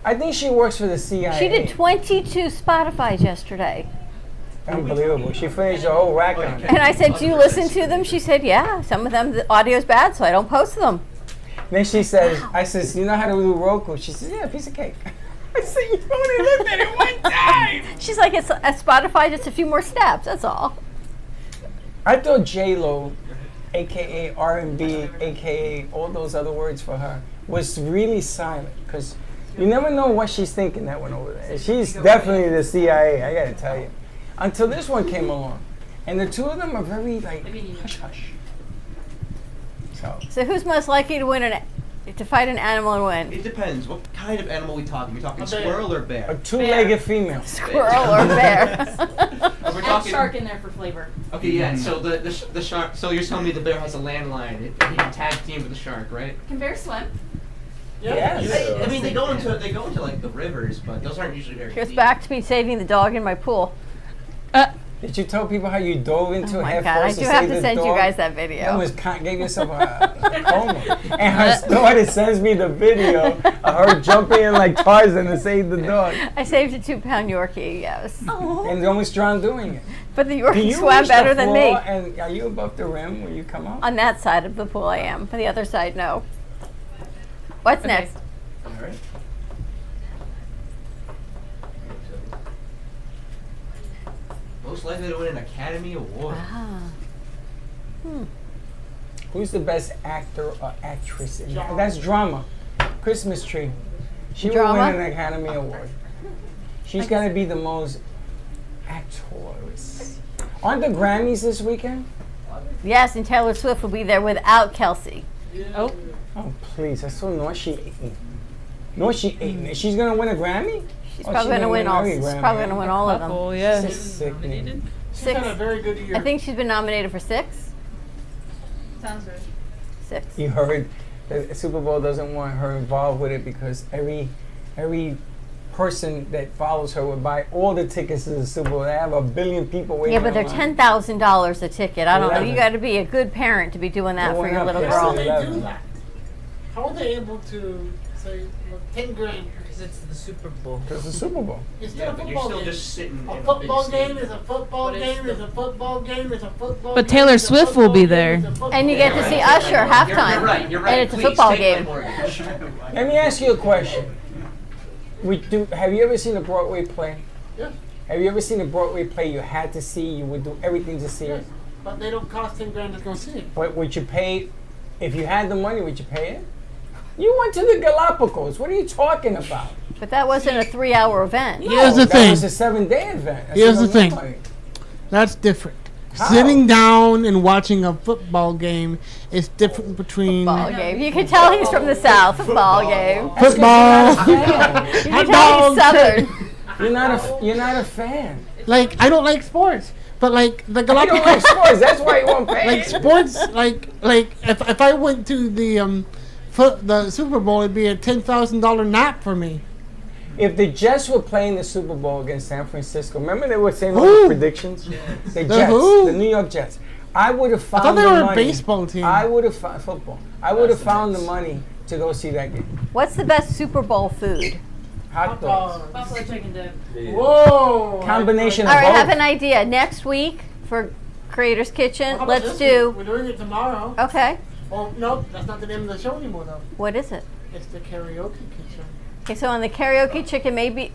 [SPEAKER 2] I think she works for the CIA.
[SPEAKER 1] She did 22 Spotifys yesterday.
[SPEAKER 2] Unbelievable. She finished the whole rack on it.
[SPEAKER 1] And I said, do you listen to them? She said, yeah. Some of them, the audio's bad, so I don't post them.
[SPEAKER 2] Then she says, I says, you know how to do Roku? She says, yeah, a piece of cake. I said, you only looked at it one time.
[SPEAKER 1] She's like, it's a Spotify, just a few more steps, that's all.
[SPEAKER 2] I thought J-Lo, a.k.a. R&B, a.k.a. all those other words for her, was really silent. Because you never know what she's thinking, that one over there. She's definitely the CIA, I got to tell you. Until this one came along. And the two of them are very, like, hush-hush.
[SPEAKER 1] So who's most likely to to fight an animal and win?
[SPEAKER 10] It depends. What kind of animal we talking? We talking squirrel or bear?
[SPEAKER 2] A two-legged female.
[SPEAKER 1] Squirrel or bear.
[SPEAKER 10] We're
[SPEAKER 6] Add
[SPEAKER 10] talking
[SPEAKER 6] shark in there for flavor.
[SPEAKER 10] Okay, yeah. So the shark. So you're telling me the bear has a landline? He can tag team with the shark, right?
[SPEAKER 6] Can bears swim?
[SPEAKER 2] Yes.
[SPEAKER 10] I mean, they go into like the rivers, but those aren't usually very
[SPEAKER 1] Here's
[SPEAKER 10] deep.
[SPEAKER 1] back to me saving the dog in my pool.
[SPEAKER 2] Did you tell people how you dove into
[SPEAKER 1] Oh
[SPEAKER 2] it
[SPEAKER 1] my
[SPEAKER 2] head
[SPEAKER 1] God, I
[SPEAKER 2] first
[SPEAKER 1] do
[SPEAKER 2] to
[SPEAKER 1] have
[SPEAKER 2] save
[SPEAKER 1] to
[SPEAKER 2] the
[SPEAKER 1] send you
[SPEAKER 2] dog?
[SPEAKER 1] guys that video.
[SPEAKER 2] That was gave yourself a coma. And her daughter sends me the video of her jumping in like Tarzan to save the dog.
[SPEAKER 1] I saved a 2-pound Yorkie, yes.
[SPEAKER 2] And almost drowned doing it.
[SPEAKER 1] But the
[SPEAKER 2] Do
[SPEAKER 1] Yorkie
[SPEAKER 2] you
[SPEAKER 1] swam
[SPEAKER 2] reach
[SPEAKER 1] better
[SPEAKER 2] the
[SPEAKER 1] than me.
[SPEAKER 2] floor And are you above the rim when you come up?
[SPEAKER 1] On that side of the pool I am. For the other side, no. What's next?
[SPEAKER 10] All right. Most likely to win an Academy Award.
[SPEAKER 2] Who's the best actor or actress in that? That's drama. Christmas Tree. She will
[SPEAKER 1] Drama?
[SPEAKER 2] win an Academy Award. She's got to be the most actress. Aren't the Grammys this weekend?
[SPEAKER 1] Yes, and Taylor Swift will be there without Kelsey.
[SPEAKER 2] Oh, please. That's so nauseating. Nauseating. She's going to win a Grammy?
[SPEAKER 1] She's probably going to win all. She's probably going to win all of them.
[SPEAKER 19] Couple, yeah.
[SPEAKER 2] This is sickening.
[SPEAKER 3] She's had a very good year.
[SPEAKER 1] I think she's been nominated for 6.
[SPEAKER 6] Sounds good.
[SPEAKER 1] 6.
[SPEAKER 2] You heard the Super Bowl doesn't want her involved with it because every person that follows her would buy all the tickets to the Super Bowl. They have 1 billion people waiting.
[SPEAKER 1] Yeah, but they're
[SPEAKER 2] online.
[SPEAKER 1] $10,000 a ticket. I don't know.
[SPEAKER 2] 11.
[SPEAKER 1] You got to be a good parent to be doing that
[SPEAKER 2] They
[SPEAKER 1] for
[SPEAKER 2] went
[SPEAKER 1] your
[SPEAKER 2] up
[SPEAKER 1] little
[SPEAKER 2] there.
[SPEAKER 3] How
[SPEAKER 1] girl.
[SPEAKER 3] do they
[SPEAKER 2] 11.
[SPEAKER 3] do that? How are they able to say 10 grand?
[SPEAKER 19] Because it's the Super Bowl.
[SPEAKER 2] Because the Super Bowl.
[SPEAKER 3] It's
[SPEAKER 10] Yeah,
[SPEAKER 3] not a
[SPEAKER 10] but you're
[SPEAKER 3] football
[SPEAKER 10] still
[SPEAKER 3] game.
[SPEAKER 10] just sitting.
[SPEAKER 3] A
[SPEAKER 10] in
[SPEAKER 3] football
[SPEAKER 10] big
[SPEAKER 3] game
[SPEAKER 10] stadium.
[SPEAKER 3] is a football
[SPEAKER 19] But it's
[SPEAKER 3] game
[SPEAKER 19] the-
[SPEAKER 3] is a football game is a football
[SPEAKER 19] But
[SPEAKER 3] game
[SPEAKER 19] Taylor
[SPEAKER 3] is a
[SPEAKER 19] Swift will
[SPEAKER 3] football
[SPEAKER 19] be
[SPEAKER 3] game
[SPEAKER 19] there.
[SPEAKER 3] is a football
[SPEAKER 1] And you get
[SPEAKER 3] game.
[SPEAKER 1] to see Usher halftime.
[SPEAKER 10] You're right. You're right.
[SPEAKER 1] And it's a
[SPEAKER 10] Please,
[SPEAKER 1] football
[SPEAKER 10] take my
[SPEAKER 1] game.
[SPEAKER 10] mortgage.
[SPEAKER 2] Let me ask you a question. Have you ever seen a Broadway play?
[SPEAKER 3] Yeah.
[SPEAKER 2] Have you ever seen a Broadway play you had to see? You would do everything to see it.
[SPEAKER 3] But they don't cost $10,000 to go see it.
[SPEAKER 2] But would you pay? If you had the money, would you pay it? You went to the Galapagos. What are you talking about?
[SPEAKER 1] But that wasn't a 3-hour event.
[SPEAKER 3] Here's the
[SPEAKER 2] That
[SPEAKER 3] thing.
[SPEAKER 2] was a 7-day event. That's
[SPEAKER 3] Here's the
[SPEAKER 2] even more
[SPEAKER 3] thing.
[SPEAKER 2] money.
[SPEAKER 3] That's different.
[SPEAKER 2] How?
[SPEAKER 3] Sitting down and watching a football game is different between
[SPEAKER 1] Ball game. You can tell he's from the South. Ball game.
[SPEAKER 3] football.
[SPEAKER 1] You can tell he's Southern.
[SPEAKER 2] You're not a fan.
[SPEAKER 3] Like, I don't like sports, but like the
[SPEAKER 2] You don't
[SPEAKER 3] Galapagos.
[SPEAKER 2] like sports. That's why you won't pay.
[SPEAKER 3] Like sports, like if I went to the Super Bowl, it'd be a $10,000 nap for me.
[SPEAKER 2] If the Jets were playing the Super Bowl against San Francisco, remember they were saying all
[SPEAKER 3] Who?
[SPEAKER 2] the predictions? The Jets,
[SPEAKER 3] who?
[SPEAKER 2] the New York Jets. I would have found
[SPEAKER 3] thought they
[SPEAKER 2] the
[SPEAKER 3] were a
[SPEAKER 2] money.
[SPEAKER 3] baseball team.
[SPEAKER 2] I would have found football. I would have found the money to go see that game.
[SPEAKER 1] What's the best Super Bowl food?
[SPEAKER 2] Hot dogs.
[SPEAKER 6] Buffalo chicken dip.
[SPEAKER 3] Whoa!
[SPEAKER 2] Combination
[SPEAKER 1] All
[SPEAKER 2] of
[SPEAKER 1] right, I
[SPEAKER 2] both.
[SPEAKER 1] have an idea. Next week for Creator's Kitchen,
[SPEAKER 3] How about
[SPEAKER 1] let's
[SPEAKER 3] this
[SPEAKER 1] do.
[SPEAKER 3] week? We're doing it tomorrow.
[SPEAKER 1] Okay.
[SPEAKER 3] Oh no, that's not the name of the show anymore though.
[SPEAKER 1] What is it?
[SPEAKER 3] It's the karaoke kitchen.
[SPEAKER 1] Okay, so on the karaoke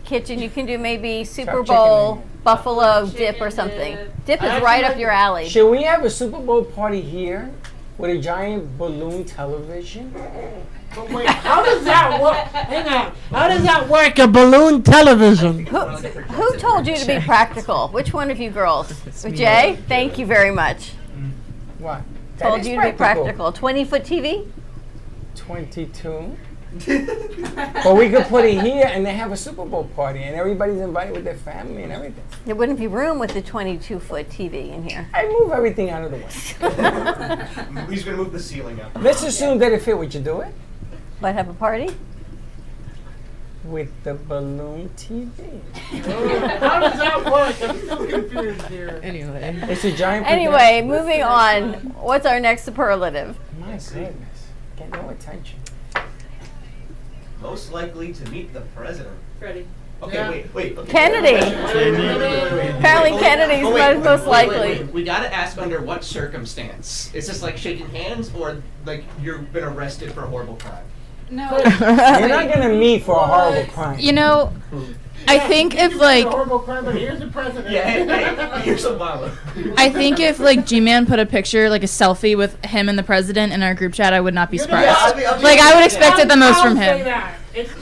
[SPEAKER 1] kitchen, you can do maybe Super
[SPEAKER 2] Chopped
[SPEAKER 1] Bowl
[SPEAKER 2] chicken
[SPEAKER 1] buffalo dip or something. Dip is right up your alley.
[SPEAKER 2] Should we have a Super Bowl party here with a giant balloon television?
[SPEAKER 3] But wait, how does that work? Hang on. How does that work? A balloon television.
[SPEAKER 1] Who told you to be practical? Which one of you girls? Jay, thank you very much.
[SPEAKER 2] What?
[SPEAKER 1] Told you to be practical. 20-foot TV?
[SPEAKER 2] 22. But we could put it here and they have a Super Bowl party and everybody's invited with their family and everything.
[SPEAKER 1] There wouldn't be room with the 22-foot TV in here.
[SPEAKER 2] I move everything out of the way.
[SPEAKER 4] He's gonna move the ceiling up.
[SPEAKER 2] Let's assume that it fit. Would you do it?
[SPEAKER 1] But have a party?
[SPEAKER 2] With the balloon TV.
[SPEAKER 3] How does that work? I'm still confused here.
[SPEAKER 19] Anyway.
[SPEAKER 2] It's a giant
[SPEAKER 1] Anyway, moving on. What's our next superlative?
[SPEAKER 2] My goodness. Get no attention.
[SPEAKER 4] Most likely to meet the president.
[SPEAKER 7] Freddie.
[SPEAKER 4] Okay,
[SPEAKER 3] Yeah.
[SPEAKER 4] wait. Okay.
[SPEAKER 1] Kennedy.
[SPEAKER 4] Wait.
[SPEAKER 1] Apparently Kennedy's most likely.
[SPEAKER 10] Wait. We gotta ask under what circumstance. Is this like shaking hands or like you've been arrested for a horrible crime?
[SPEAKER 6] No.
[SPEAKER 2] You're not going to meet for a horrible crime.
[SPEAKER 6] You know, I think if like
[SPEAKER 3] A horrible crime, but here's the president.
[SPEAKER 4] Yeah, hey, here's Obama.
[SPEAKER 6] I think if like G-Man put a picture, like a selfie with him and the president in our group chat, I would not be surprised. Like I would expect it the most from him.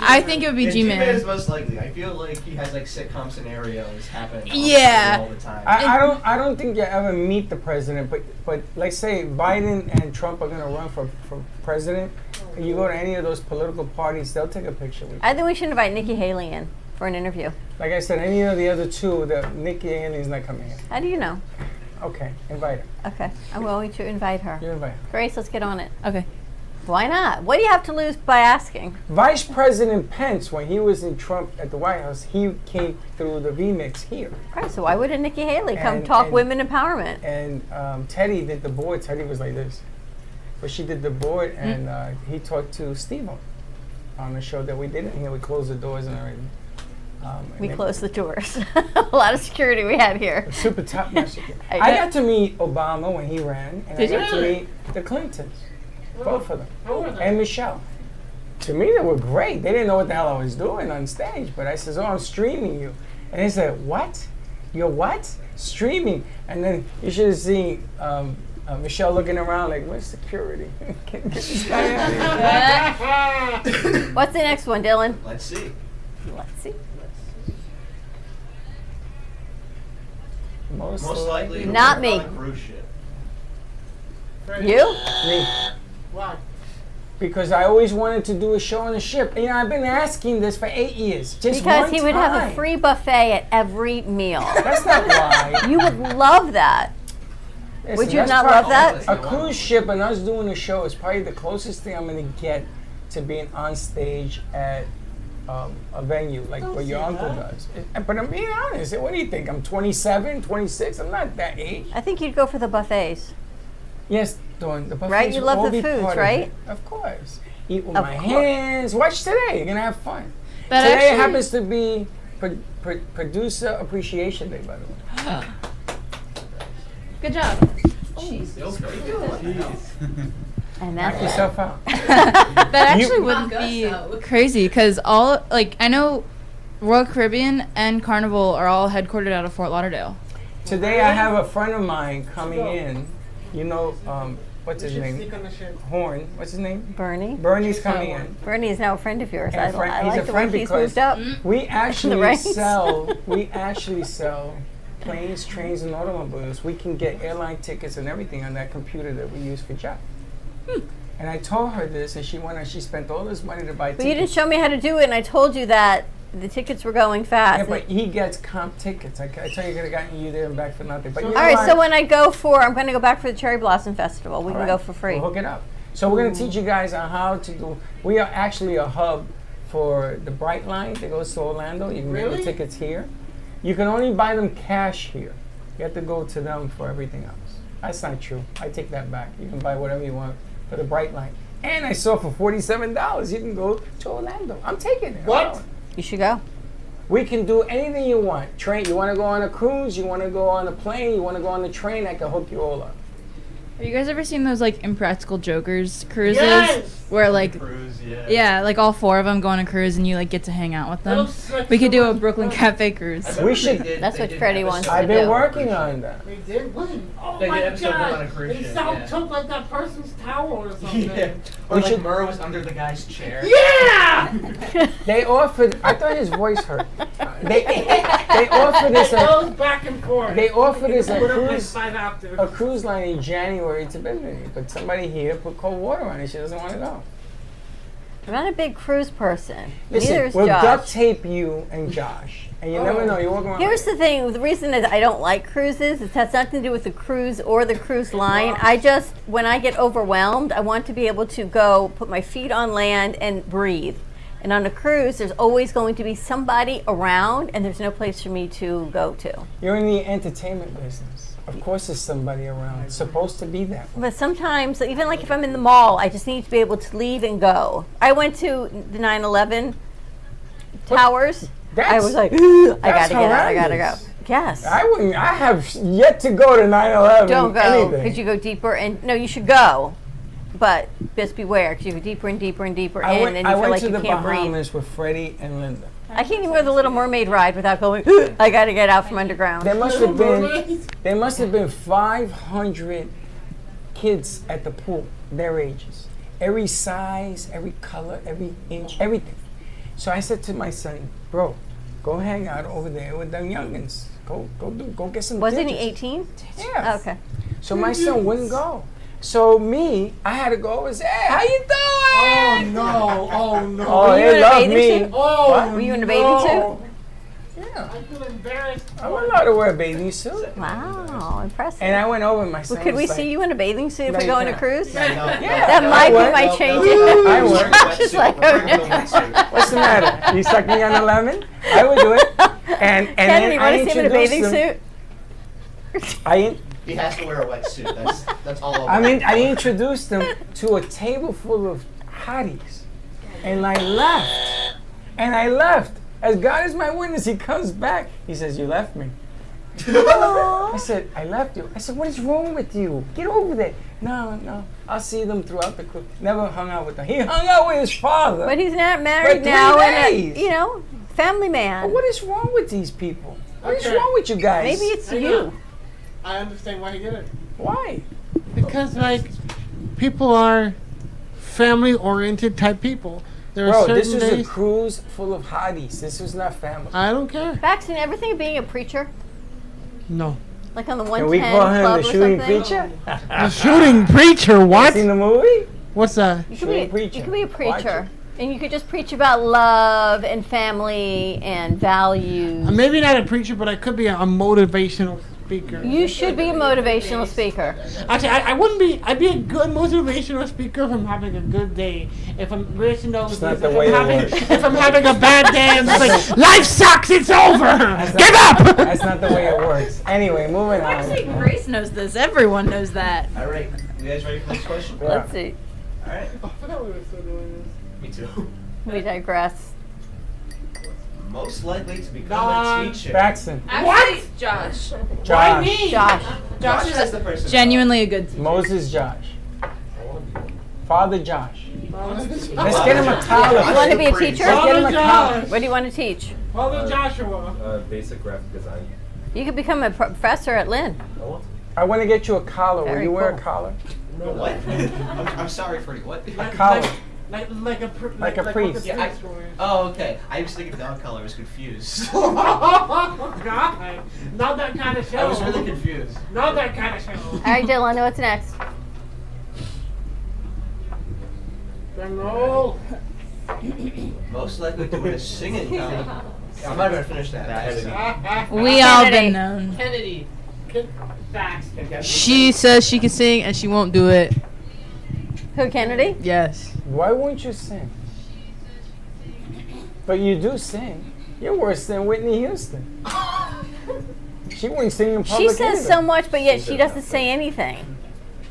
[SPEAKER 6] I think it would be
[SPEAKER 4] Yeah, G-Man is
[SPEAKER 6] G-Man.
[SPEAKER 4] most likely. I feel like he has like sitcom scenarios happening
[SPEAKER 6] Yeah.
[SPEAKER 4] all the time.
[SPEAKER 2] I don't think you ever meet the president, but like say Biden and Trump are going to run for president, and you go to any of those political parties, they'll take a picture with you.
[SPEAKER 1] I think we should invite Nikki Haley in for an interview.
[SPEAKER 2] Like I said, any of the other two, Nikki Haley's not coming in.
[SPEAKER 1] How do you know?
[SPEAKER 2] Okay, invite her.
[SPEAKER 1] Okay, I'm going to invite her.
[SPEAKER 2] You invite her.
[SPEAKER 1] Grace, let's get on it.
[SPEAKER 6] Okay.
[SPEAKER 1] Why not? What do you have to lose by asking?
[SPEAKER 2] Vice President Pence, when he was in Trump at the White House, he came through the VMix here.
[SPEAKER 1] Right, so why wouldn't Nikki Haley come
[SPEAKER 2] And-
[SPEAKER 1] talk
[SPEAKER 2] and-
[SPEAKER 1] women empowerment?
[SPEAKER 2] And Teddy did the board. Teddy was like this. But she did the board, and he talked to Steve on the show that we did. And we closed the doors and everything.
[SPEAKER 1] We closed the doors. A lot of security we had here.
[SPEAKER 2] Super top notch security.
[SPEAKER 1] I
[SPEAKER 2] I
[SPEAKER 1] know.
[SPEAKER 2] got to meet Obama when he ran, and
[SPEAKER 1] Did
[SPEAKER 2] I got
[SPEAKER 1] you?
[SPEAKER 2] to meet the Clintons, both of them,
[SPEAKER 3] How were they?
[SPEAKER 2] and Michelle. To me, they were great. They didn't know what the hell I was doing on stage, but I says, "Oh, I'm streaming you," and they said, "What? You're what? Streaming?" And then you should have seen Michelle looking around like, "Where's security? Get this guy out of here."
[SPEAKER 1] What's the next one, Dylan?
[SPEAKER 4] Let's see.
[SPEAKER 1] Let's see.
[SPEAKER 2] Most
[SPEAKER 4] likely to
[SPEAKER 1] Not
[SPEAKER 4] work
[SPEAKER 1] me.
[SPEAKER 4] on a cruise ship.
[SPEAKER 1] You?
[SPEAKER 2] Me.
[SPEAKER 3] Why?
[SPEAKER 2] Because I always wanted to do a show on a ship. You know, I've been asking this for 8 years. Just
[SPEAKER 1] Because
[SPEAKER 2] one
[SPEAKER 1] he would have a
[SPEAKER 2] time.
[SPEAKER 1] free buffet at every meal.
[SPEAKER 2] That's not why.
[SPEAKER 1] You would love that.
[SPEAKER 2] Listen,
[SPEAKER 1] Would you
[SPEAKER 2] that's
[SPEAKER 1] not
[SPEAKER 2] probably-
[SPEAKER 1] love that?
[SPEAKER 2] A cruise ship and us doing a show is probably the closest thing I'm going to get to being on stage at a venue like what your uncle does. But I'm being honest. What do you think? I'm 27, 26. I'm not that age.
[SPEAKER 1] I think you'd go for the buffets.
[SPEAKER 2] Yes, Dawn. The buffets
[SPEAKER 1] Right? You
[SPEAKER 2] will
[SPEAKER 1] love
[SPEAKER 2] all
[SPEAKER 1] the
[SPEAKER 2] be
[SPEAKER 1] foods,
[SPEAKER 2] part of
[SPEAKER 1] right?
[SPEAKER 2] it. Of course. Eat with
[SPEAKER 1] Of
[SPEAKER 2] my
[SPEAKER 1] course.
[SPEAKER 2] hands. Watch today. You're going to have fun.
[SPEAKER 6] But
[SPEAKER 2] Today
[SPEAKER 6] actually-
[SPEAKER 2] happens to be Producer Appreciation Day, by the way.
[SPEAKER 6] Good job.
[SPEAKER 1] And
[SPEAKER 2] Knock
[SPEAKER 1] that's
[SPEAKER 2] yourself out.
[SPEAKER 6] That actually wouldn't be crazy because all like I know Royal Caribbean and Carnival are all headquartered out of Fort Lauderdale.
[SPEAKER 2] Today I have a friend of mine coming in. You know, what's his name? Horn. What's his name?
[SPEAKER 1] Bernie.
[SPEAKER 2] Bernie's coming in.
[SPEAKER 1] Bernie is now a friend of yours.
[SPEAKER 2] And
[SPEAKER 1] I
[SPEAKER 2] he's
[SPEAKER 1] like
[SPEAKER 2] a
[SPEAKER 1] the
[SPEAKER 2] friend
[SPEAKER 1] way he's
[SPEAKER 2] because
[SPEAKER 1] moved up.
[SPEAKER 2] we actually
[SPEAKER 1] ranks.
[SPEAKER 2] sell planes, trains, and automobiles. We can get airline tickets and everything on that computer that we use for Jeff. And I told her this, and she spent all this money to buy tickets.
[SPEAKER 1] But you didn't show me how to do it, and I told you that the tickets were going fast.
[SPEAKER 2] Yeah, but he gets comp tickets. I tell you, I could have gotten you there and back for nothing. But
[SPEAKER 1] All right, so when I go I'm going to go back for the Cherry Blossom Festival. We can go for free.
[SPEAKER 2] We'll hook it up. So we're going to teach you guys on how to do. We are actually a hub for the Bright Line that goes to Orlando. You can get the tickets here. You can only buy them cash here. You have to go to them for everything else. That's not true. I take that back. You can buy whatever you want for the Bright Line. And I saw for $47, you can go to Orlando. I'm taking it.
[SPEAKER 1] What? You should go.
[SPEAKER 2] We can do anything you want. Train. You want to go on a cruise? You want to go on a plane? You want to go on the train? I can hook you all up.
[SPEAKER 6] Have you guys ever seen those like Impractical Jokers cruises?
[SPEAKER 2] Yes!
[SPEAKER 6] Where like
[SPEAKER 4] Cruise, yeah.
[SPEAKER 6] yeah, like all four of them go on a cruise and you like get to hang out with them. We could do a Brooklyn Cafe cruise.
[SPEAKER 2] We should.
[SPEAKER 1] That's what Freddie wants to do.
[SPEAKER 2] I've been working on that.
[SPEAKER 3] They did? When? Oh
[SPEAKER 10] They did
[SPEAKER 3] my
[SPEAKER 10] episode one on a
[SPEAKER 3] god!
[SPEAKER 10] cruise
[SPEAKER 3] They
[SPEAKER 10] ship,
[SPEAKER 3] took like that person's towel or something.
[SPEAKER 10] Yeah. Or like Murr was under the guy's chair.
[SPEAKER 3] Yeah!
[SPEAKER 2] They offered. I thought his voice hurt. They offered us
[SPEAKER 3] It goes back and forth.
[SPEAKER 2] They offered us
[SPEAKER 3] Put up like 5 octaves.
[SPEAKER 2] a cruise line in January to visit me, but somebody here put cold water on it. She doesn't want to go.
[SPEAKER 1] I'm not a big cruise person.
[SPEAKER 2] Listen,
[SPEAKER 1] Neither is
[SPEAKER 2] we'll
[SPEAKER 1] Josh.
[SPEAKER 2] duct tape you and Josh, and you never know. You're walking around.
[SPEAKER 1] Here's the thing. The reason is I don't like cruises. It has nothing to do with the cruise or the cruise line. When I get overwhelmed, I want to be able to go put my feet on land and breathe. And on a cruise, there's always going to be somebody around, and there's no place for me to go to.
[SPEAKER 2] You're in the entertainment business. Of course, there's somebody around. It's supposed to be that way.
[SPEAKER 1] But sometimes, even like if I'm in the mall, I just need to be able to leave and go. I went to the 9/11 towers. I was like, I gotta get out. I gotta go. Yes.
[SPEAKER 2] I wouldn't. I have yet to go to 9/11.
[SPEAKER 1] Don't go
[SPEAKER 2] anything.
[SPEAKER 1] because you go deeper and no, you should go, but just beware because you go deeper and deeper and deeper
[SPEAKER 2] I
[SPEAKER 1] in,
[SPEAKER 2] went,
[SPEAKER 1] and you
[SPEAKER 2] I
[SPEAKER 1] feel
[SPEAKER 2] went
[SPEAKER 1] like
[SPEAKER 2] to
[SPEAKER 1] you
[SPEAKER 2] the
[SPEAKER 1] can't breathe.
[SPEAKER 2] Bahamas with Freddie and Linda.
[SPEAKER 1] I can't even go to the Little Mermaid ride without going. I gotta get out from underground.
[SPEAKER 2] There must have been 500 kids at the pool, their ages, every size, every color, every inch, everything. So I said to my son, bro, go hang out over there with them youngins. Go get some.
[SPEAKER 1] Wasn't he
[SPEAKER 2] digits."
[SPEAKER 1] 18?
[SPEAKER 2] Yeah.
[SPEAKER 1] Okay.
[SPEAKER 2] So my son wouldn't go. So I had to go and say, hey, how you doing?
[SPEAKER 3] Oh no! Oh no!
[SPEAKER 2] Oh,
[SPEAKER 1] Were you
[SPEAKER 2] they
[SPEAKER 1] in a
[SPEAKER 2] love
[SPEAKER 1] bathing
[SPEAKER 2] me.
[SPEAKER 1] suit?
[SPEAKER 3] Oh,
[SPEAKER 1] Were you in a bathing suit?
[SPEAKER 2] Yeah.
[SPEAKER 3] I feel embarrassed.
[SPEAKER 2] I'm allowed to wear a bathing suit.
[SPEAKER 1] Wow, impressive.
[SPEAKER 2] And I went over and my son
[SPEAKER 1] Well, could we
[SPEAKER 2] was like,
[SPEAKER 1] see you in a bathing suit if
[SPEAKER 2] No,
[SPEAKER 1] we
[SPEAKER 2] you
[SPEAKER 1] go on a
[SPEAKER 2] can't.
[SPEAKER 1] cruise?
[SPEAKER 2] Yeah,
[SPEAKER 1] That might
[SPEAKER 2] I
[SPEAKER 1] be my
[SPEAKER 2] would.
[SPEAKER 1] change.
[SPEAKER 2] I would.
[SPEAKER 1] Josh is like,
[SPEAKER 2] What's the matter? You suck me on a lemon? I would do it. And
[SPEAKER 1] Kennedy,
[SPEAKER 2] then
[SPEAKER 1] you
[SPEAKER 2] I
[SPEAKER 1] want to see him in a bathing
[SPEAKER 2] introduced
[SPEAKER 1] suit?
[SPEAKER 2] them.
[SPEAKER 10] He has to wear a wetsuit. That's all over.
[SPEAKER 2] I introduced them to a table full of hotties. And I left. As God is my witness, he comes back. He says, you left me. I said, I left you. I said, what is wrong with you? Get over there. No. I'll see them throughout the cruise. Never hung out with them. He hung out with his father.
[SPEAKER 1] But he's not
[SPEAKER 2] for
[SPEAKER 1] married
[SPEAKER 2] 3
[SPEAKER 1] now,
[SPEAKER 2] days.
[SPEAKER 1] and family man.
[SPEAKER 2] But what is wrong with these people? What is wrong with you guys?
[SPEAKER 1] Maybe it's
[SPEAKER 3] Hang
[SPEAKER 1] you.
[SPEAKER 3] on. I understand why he did it.
[SPEAKER 2] Why?
[SPEAKER 3] Because people are family-oriented type people. There are
[SPEAKER 2] Bro,
[SPEAKER 3] certain
[SPEAKER 2] this was a
[SPEAKER 3] days.
[SPEAKER 2] cruise full of hotties. This was not family.
[SPEAKER 3] I don't care.
[SPEAKER 1] Baxton, ever think of being a preacher?
[SPEAKER 3] No.
[SPEAKER 1] Like on the
[SPEAKER 2] Can
[SPEAKER 1] 110
[SPEAKER 2] we call him
[SPEAKER 1] club
[SPEAKER 2] the
[SPEAKER 1] or
[SPEAKER 2] shooting
[SPEAKER 1] something?
[SPEAKER 2] preacher?
[SPEAKER 3] The shooting preacher? What?
[SPEAKER 2] Seen the movie?
[SPEAKER 3] What's that?
[SPEAKER 1] You could be a preacher. And you could just preach about love and family and values.
[SPEAKER 3] Maybe not a preacher, but I could be a motivational speaker.
[SPEAKER 1] You should be a motivational speaker.
[SPEAKER 3] Actually, I wouldn't be. I'd be a good motivational speaker if I'm having a good day. If I'm rich and
[SPEAKER 2] It's not the way it works.
[SPEAKER 3] if I'm having a bad day, I'm just like, life sucks. It's over. Give up.
[SPEAKER 2] That's not the way it works. Anyway, moving on.
[SPEAKER 6] Grace knows this. Everyone knows that.
[SPEAKER 10] All right, you guys ready for the next question?
[SPEAKER 2] Yeah.
[SPEAKER 1] Let's see.
[SPEAKER 10] All right.
[SPEAKER 3] I forgot we were still doing this.
[SPEAKER 10] Me too.
[SPEAKER 1] We digress.
[SPEAKER 10] Most likely to become a teacher.
[SPEAKER 2] Baxton.
[SPEAKER 6] What? Josh.
[SPEAKER 2] Josh.
[SPEAKER 3] me?
[SPEAKER 1] Josh.
[SPEAKER 10] Josh is the person.
[SPEAKER 6] Genuinely a good teacher.
[SPEAKER 2] Moses Josh. Father Josh. Let's get him a collar.
[SPEAKER 1] You want to be a teacher?
[SPEAKER 2] Let's get him a collar.
[SPEAKER 1] What do you want to teach?
[SPEAKER 3] Father Joshua.
[SPEAKER 5] Basic graphic design.
[SPEAKER 1] You could become a professor at Lynn.
[SPEAKER 2] I want to get you a collar. Will
[SPEAKER 1] Very
[SPEAKER 2] you wear a
[SPEAKER 1] cool.
[SPEAKER 2] collar?
[SPEAKER 10] No, what? I'm sorry, Freddie. What?
[SPEAKER 2] A collar.
[SPEAKER 3] Like a priest.
[SPEAKER 2] Like a priest.
[SPEAKER 10] Yeah, oh, okay. I was thinking dog collar. I was confused.
[SPEAKER 3] God, not that kind of show.
[SPEAKER 10] I was really confused.
[SPEAKER 3] Not that kind of show.
[SPEAKER 1] All right, Dylan, what's next?
[SPEAKER 3] Drum roll.
[SPEAKER 10] Most likely to win a singing. I'm not gonna finish that.
[SPEAKER 6] We all been known.
[SPEAKER 3] Kennedy. Facts.
[SPEAKER 19] She says she can sing and she won't do it.
[SPEAKER 1] Who, Kennedy?
[SPEAKER 19] Yes.
[SPEAKER 2] Why won't you sing? But you do sing. You're worse than Whitney Houston. She wouldn't sing in public.
[SPEAKER 1] She says
[SPEAKER 2] either.
[SPEAKER 1] so much, but yet she doesn't say anything.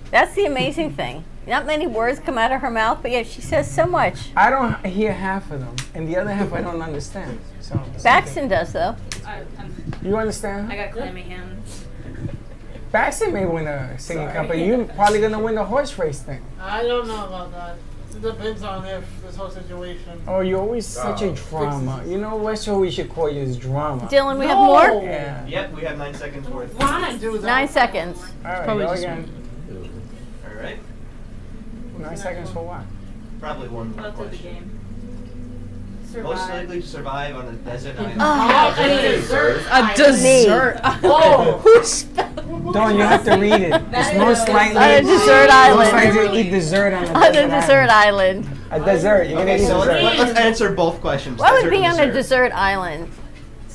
[SPEAKER 1] That's the amazing thing. Not many words come out of her mouth, but yet she says so much.
[SPEAKER 2] I don't hear half of them, and the other half I don't understand. So
[SPEAKER 1] Baxton does, though.
[SPEAKER 2] you understand?
[SPEAKER 6] I got clammy hands.
[SPEAKER 2] Baxton may win a singing company. You're probably gonna win the horse race thing.
[SPEAKER 3] I don't know about that. It depends on if this whole situation.
[SPEAKER 2] Oh, you're always such a drama. You know what show we should call you is drama.
[SPEAKER 1] Dylan, we have more?
[SPEAKER 2] Yeah.
[SPEAKER 4] Yep, we have 9 seconds worth.
[SPEAKER 3] Why do that?
[SPEAKER 1] 9 seconds.
[SPEAKER 2] All right,
[SPEAKER 19] Probably
[SPEAKER 2] go
[SPEAKER 19] just
[SPEAKER 2] again.
[SPEAKER 4] All right.
[SPEAKER 2] 9 seconds for what?
[SPEAKER 4] Probably one more question. Most likely to survive on a desert island.
[SPEAKER 19] A dessert.
[SPEAKER 3] Oh,
[SPEAKER 2] Dawn, you have to read it. It's most likely
[SPEAKER 1] On a desert
[SPEAKER 2] most
[SPEAKER 1] island.
[SPEAKER 2] likely to eat dessert on a
[SPEAKER 1] On a
[SPEAKER 2] desert
[SPEAKER 1] desert island.
[SPEAKER 2] A dessert. You're gonna
[SPEAKER 10] Okay,
[SPEAKER 2] eat
[SPEAKER 10] so
[SPEAKER 2] dessert.
[SPEAKER 10] let's answer both questions.
[SPEAKER 1] What would
[SPEAKER 10] Desert
[SPEAKER 1] be
[SPEAKER 10] and
[SPEAKER 1] on a
[SPEAKER 10] dessert.
[SPEAKER 1] desert island?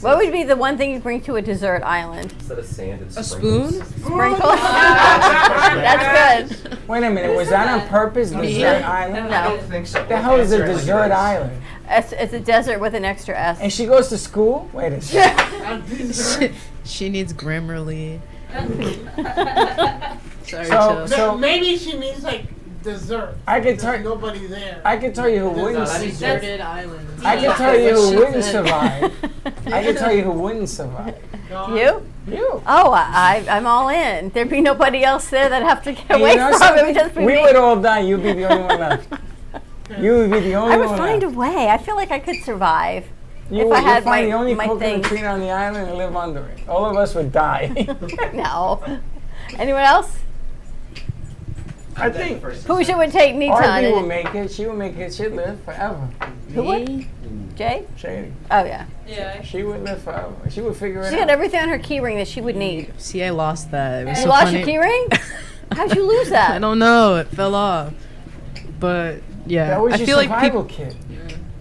[SPEAKER 1] What would be the one thing you bring to a desert island?
[SPEAKER 5] Instead of sand, it's
[SPEAKER 19] A spoon?
[SPEAKER 1] Sprinkles? That's good.
[SPEAKER 2] Wait a minute. Was that on purpose? Desert island?
[SPEAKER 10] I don't think so.
[SPEAKER 2] The hell is a
[SPEAKER 10] Answer it like
[SPEAKER 2] desert
[SPEAKER 10] this.
[SPEAKER 2] island?
[SPEAKER 1] It's a desert with an extra S.
[SPEAKER 2] And she goes to school? Wait a second.
[SPEAKER 19] She needs Grammarly. Sorry,
[SPEAKER 2] So-
[SPEAKER 19] Chill.
[SPEAKER 3] maybe she means like dessert.
[SPEAKER 2] I could
[SPEAKER 3] There's
[SPEAKER 2] tell
[SPEAKER 3] nobody there.
[SPEAKER 2] I can tell you who wouldn't.
[SPEAKER 19] Deserted island.
[SPEAKER 2] I can tell you who wouldn't survive. I can tell you who wouldn't survive.
[SPEAKER 1] You?
[SPEAKER 2] You.
[SPEAKER 1] Oh, I'm all in. There'd be nobody else there that'd have to get
[SPEAKER 2] And
[SPEAKER 1] away
[SPEAKER 2] you know
[SPEAKER 1] from it.
[SPEAKER 2] something?
[SPEAKER 1] Would just be
[SPEAKER 2] We
[SPEAKER 1] me.
[SPEAKER 2] would all die. You'd be the only one left. You would be the only
[SPEAKER 1] I would
[SPEAKER 2] one
[SPEAKER 1] find a
[SPEAKER 2] left.
[SPEAKER 1] way. I feel like I could survive
[SPEAKER 2] You
[SPEAKER 1] if
[SPEAKER 2] would
[SPEAKER 1] I had
[SPEAKER 2] you'd find
[SPEAKER 1] my,
[SPEAKER 2] the only
[SPEAKER 1] my
[SPEAKER 2] coconut
[SPEAKER 1] things.
[SPEAKER 2] tree on the island and live under it. All of us would die.
[SPEAKER 1] No. Anyone else?
[SPEAKER 2] I think
[SPEAKER 1] Who would take Nita?
[SPEAKER 2] RB will make it. She will make it. She'd live forever.
[SPEAKER 1] Who would? Jay?
[SPEAKER 2] Shady.
[SPEAKER 1] Oh, yeah.
[SPEAKER 6] Yeah.
[SPEAKER 2] She would live forever. She would figure it
[SPEAKER 1] She
[SPEAKER 2] out.
[SPEAKER 1] got everything on her key ring that she would need.
[SPEAKER 19] See, I lost that. It was
[SPEAKER 1] You
[SPEAKER 19] so
[SPEAKER 1] lost
[SPEAKER 19] funny.
[SPEAKER 1] your key ring? How'd you lose that?
[SPEAKER 19] I don't know. It fell off. But yeah,
[SPEAKER 2] That was
[SPEAKER 19] I
[SPEAKER 2] your
[SPEAKER 19] feel like
[SPEAKER 2] survival
[SPEAKER 19] people.
[SPEAKER 2] kit.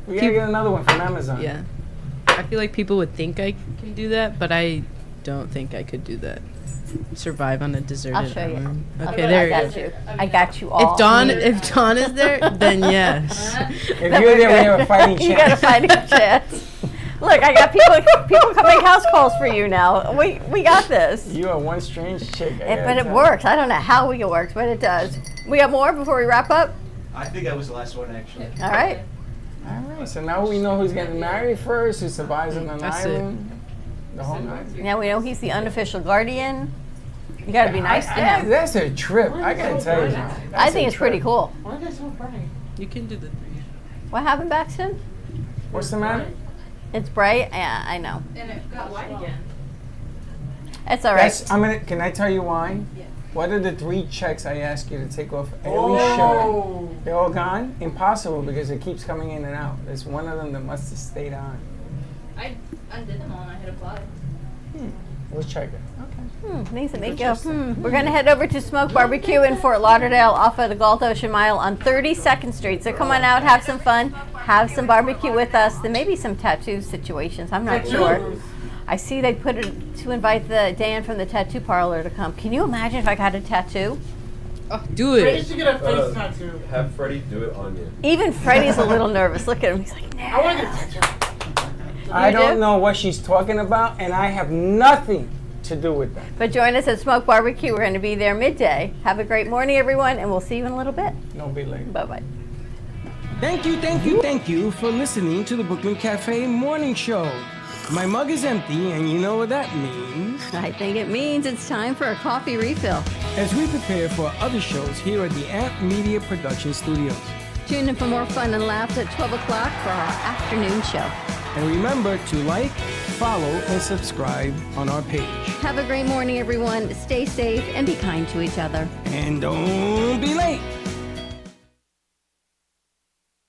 [SPEAKER 2] We gotta get another one from Amazon.
[SPEAKER 19] Yeah, I feel like people would think I can do that, but I don't think I could do that. Survive on a deserted
[SPEAKER 1] I'll show you.
[SPEAKER 19] island.
[SPEAKER 1] I'll
[SPEAKER 19] Okay,
[SPEAKER 1] go-
[SPEAKER 19] there
[SPEAKER 1] I
[SPEAKER 19] you
[SPEAKER 1] got
[SPEAKER 19] go.
[SPEAKER 1] you. I got you all.
[SPEAKER 19] If Dawn is there, then yes.
[SPEAKER 2] If you're there, we have a fighting
[SPEAKER 1] You got a
[SPEAKER 2] chance.
[SPEAKER 1] fighting chance. Look, I got people come make house calls for you now. We got this.
[SPEAKER 2] You are one strange chick.
[SPEAKER 1] But it works. I don't know how it works, but it does. We got more before we wrap up?
[SPEAKER 4] I think that was the last one, actually.
[SPEAKER 1] All right.
[SPEAKER 2] All right. So now we know who's getting married first, who survives on an
[SPEAKER 19] That's it.
[SPEAKER 2] island. The whole night.
[SPEAKER 1] Now we know he's the unofficial guardian. You got to be nice to him.
[SPEAKER 2] That's a trip. I gotta tell you. Something.
[SPEAKER 1] I think it's pretty cool.
[SPEAKER 3] Why are they so bright?
[SPEAKER 19] You can do the 3.
[SPEAKER 1] What happened, Baxton?
[SPEAKER 2] What's the matter?
[SPEAKER 1] It's bright. Yeah, I know.
[SPEAKER 6] And it got white again.
[SPEAKER 1] It's all right.
[SPEAKER 2] Can I tell you why?
[SPEAKER 6] Yeah.
[SPEAKER 2] What are the 3 checks I ask you to take off every
[SPEAKER 3] Oh.
[SPEAKER 2] show? They're all gone? Impossible because it keeps coming in and out. There's one of them that must have stayed on.
[SPEAKER 6] I undid them all and I hit apply.
[SPEAKER 2] We'll check it.
[SPEAKER 1] Things that make you go, We're going to head over to Smoke Barbecue in Fort Lauderdale off of the Gulf Ocean Mile on 32nd Street. So come on out, have some fun, have some barbecue with us. There may be some tattoo situations. I'm not sure. I see they put it to invite the Dan from the tattoo parlor to come. Can you imagine if I got a tattoo?
[SPEAKER 19] Oh, do
[SPEAKER 3] Freddie
[SPEAKER 19] it.
[SPEAKER 3] should get a face tattoo.
[SPEAKER 5] Have Freddie do it on you.
[SPEAKER 1] Even Freddie's a little nervous. Look at him. He's like,
[SPEAKER 3] I want to get a tattoo.
[SPEAKER 2] I
[SPEAKER 1] do?
[SPEAKER 2] don't know what she's talking about, and I have nothing to do with that.
[SPEAKER 1] But join us at Smoke Barbecue. We're going to be there midday. Have a great morning, everyone, and we'll see you in a little bit.
[SPEAKER 2] Don't be late.
[SPEAKER 1] Bye-bye.
[SPEAKER 2] Thank you for listening to the Brooklyn Cafe Morning Show. My mug is empty, and you know what that means.
[SPEAKER 1] I think it means it's time for a coffee refill.
[SPEAKER 2] As we prepare for other shows here at the Amp Media Production Studios.
[SPEAKER 1] Tune in for more fun and laughs at 12 o'clock for our afternoon show.
[SPEAKER 2] And remember to like, follow, and subscribe on our page.
[SPEAKER 20] Have a great morning, everyone. Stay safe and be kind to each other.
[SPEAKER 2] And don't be late.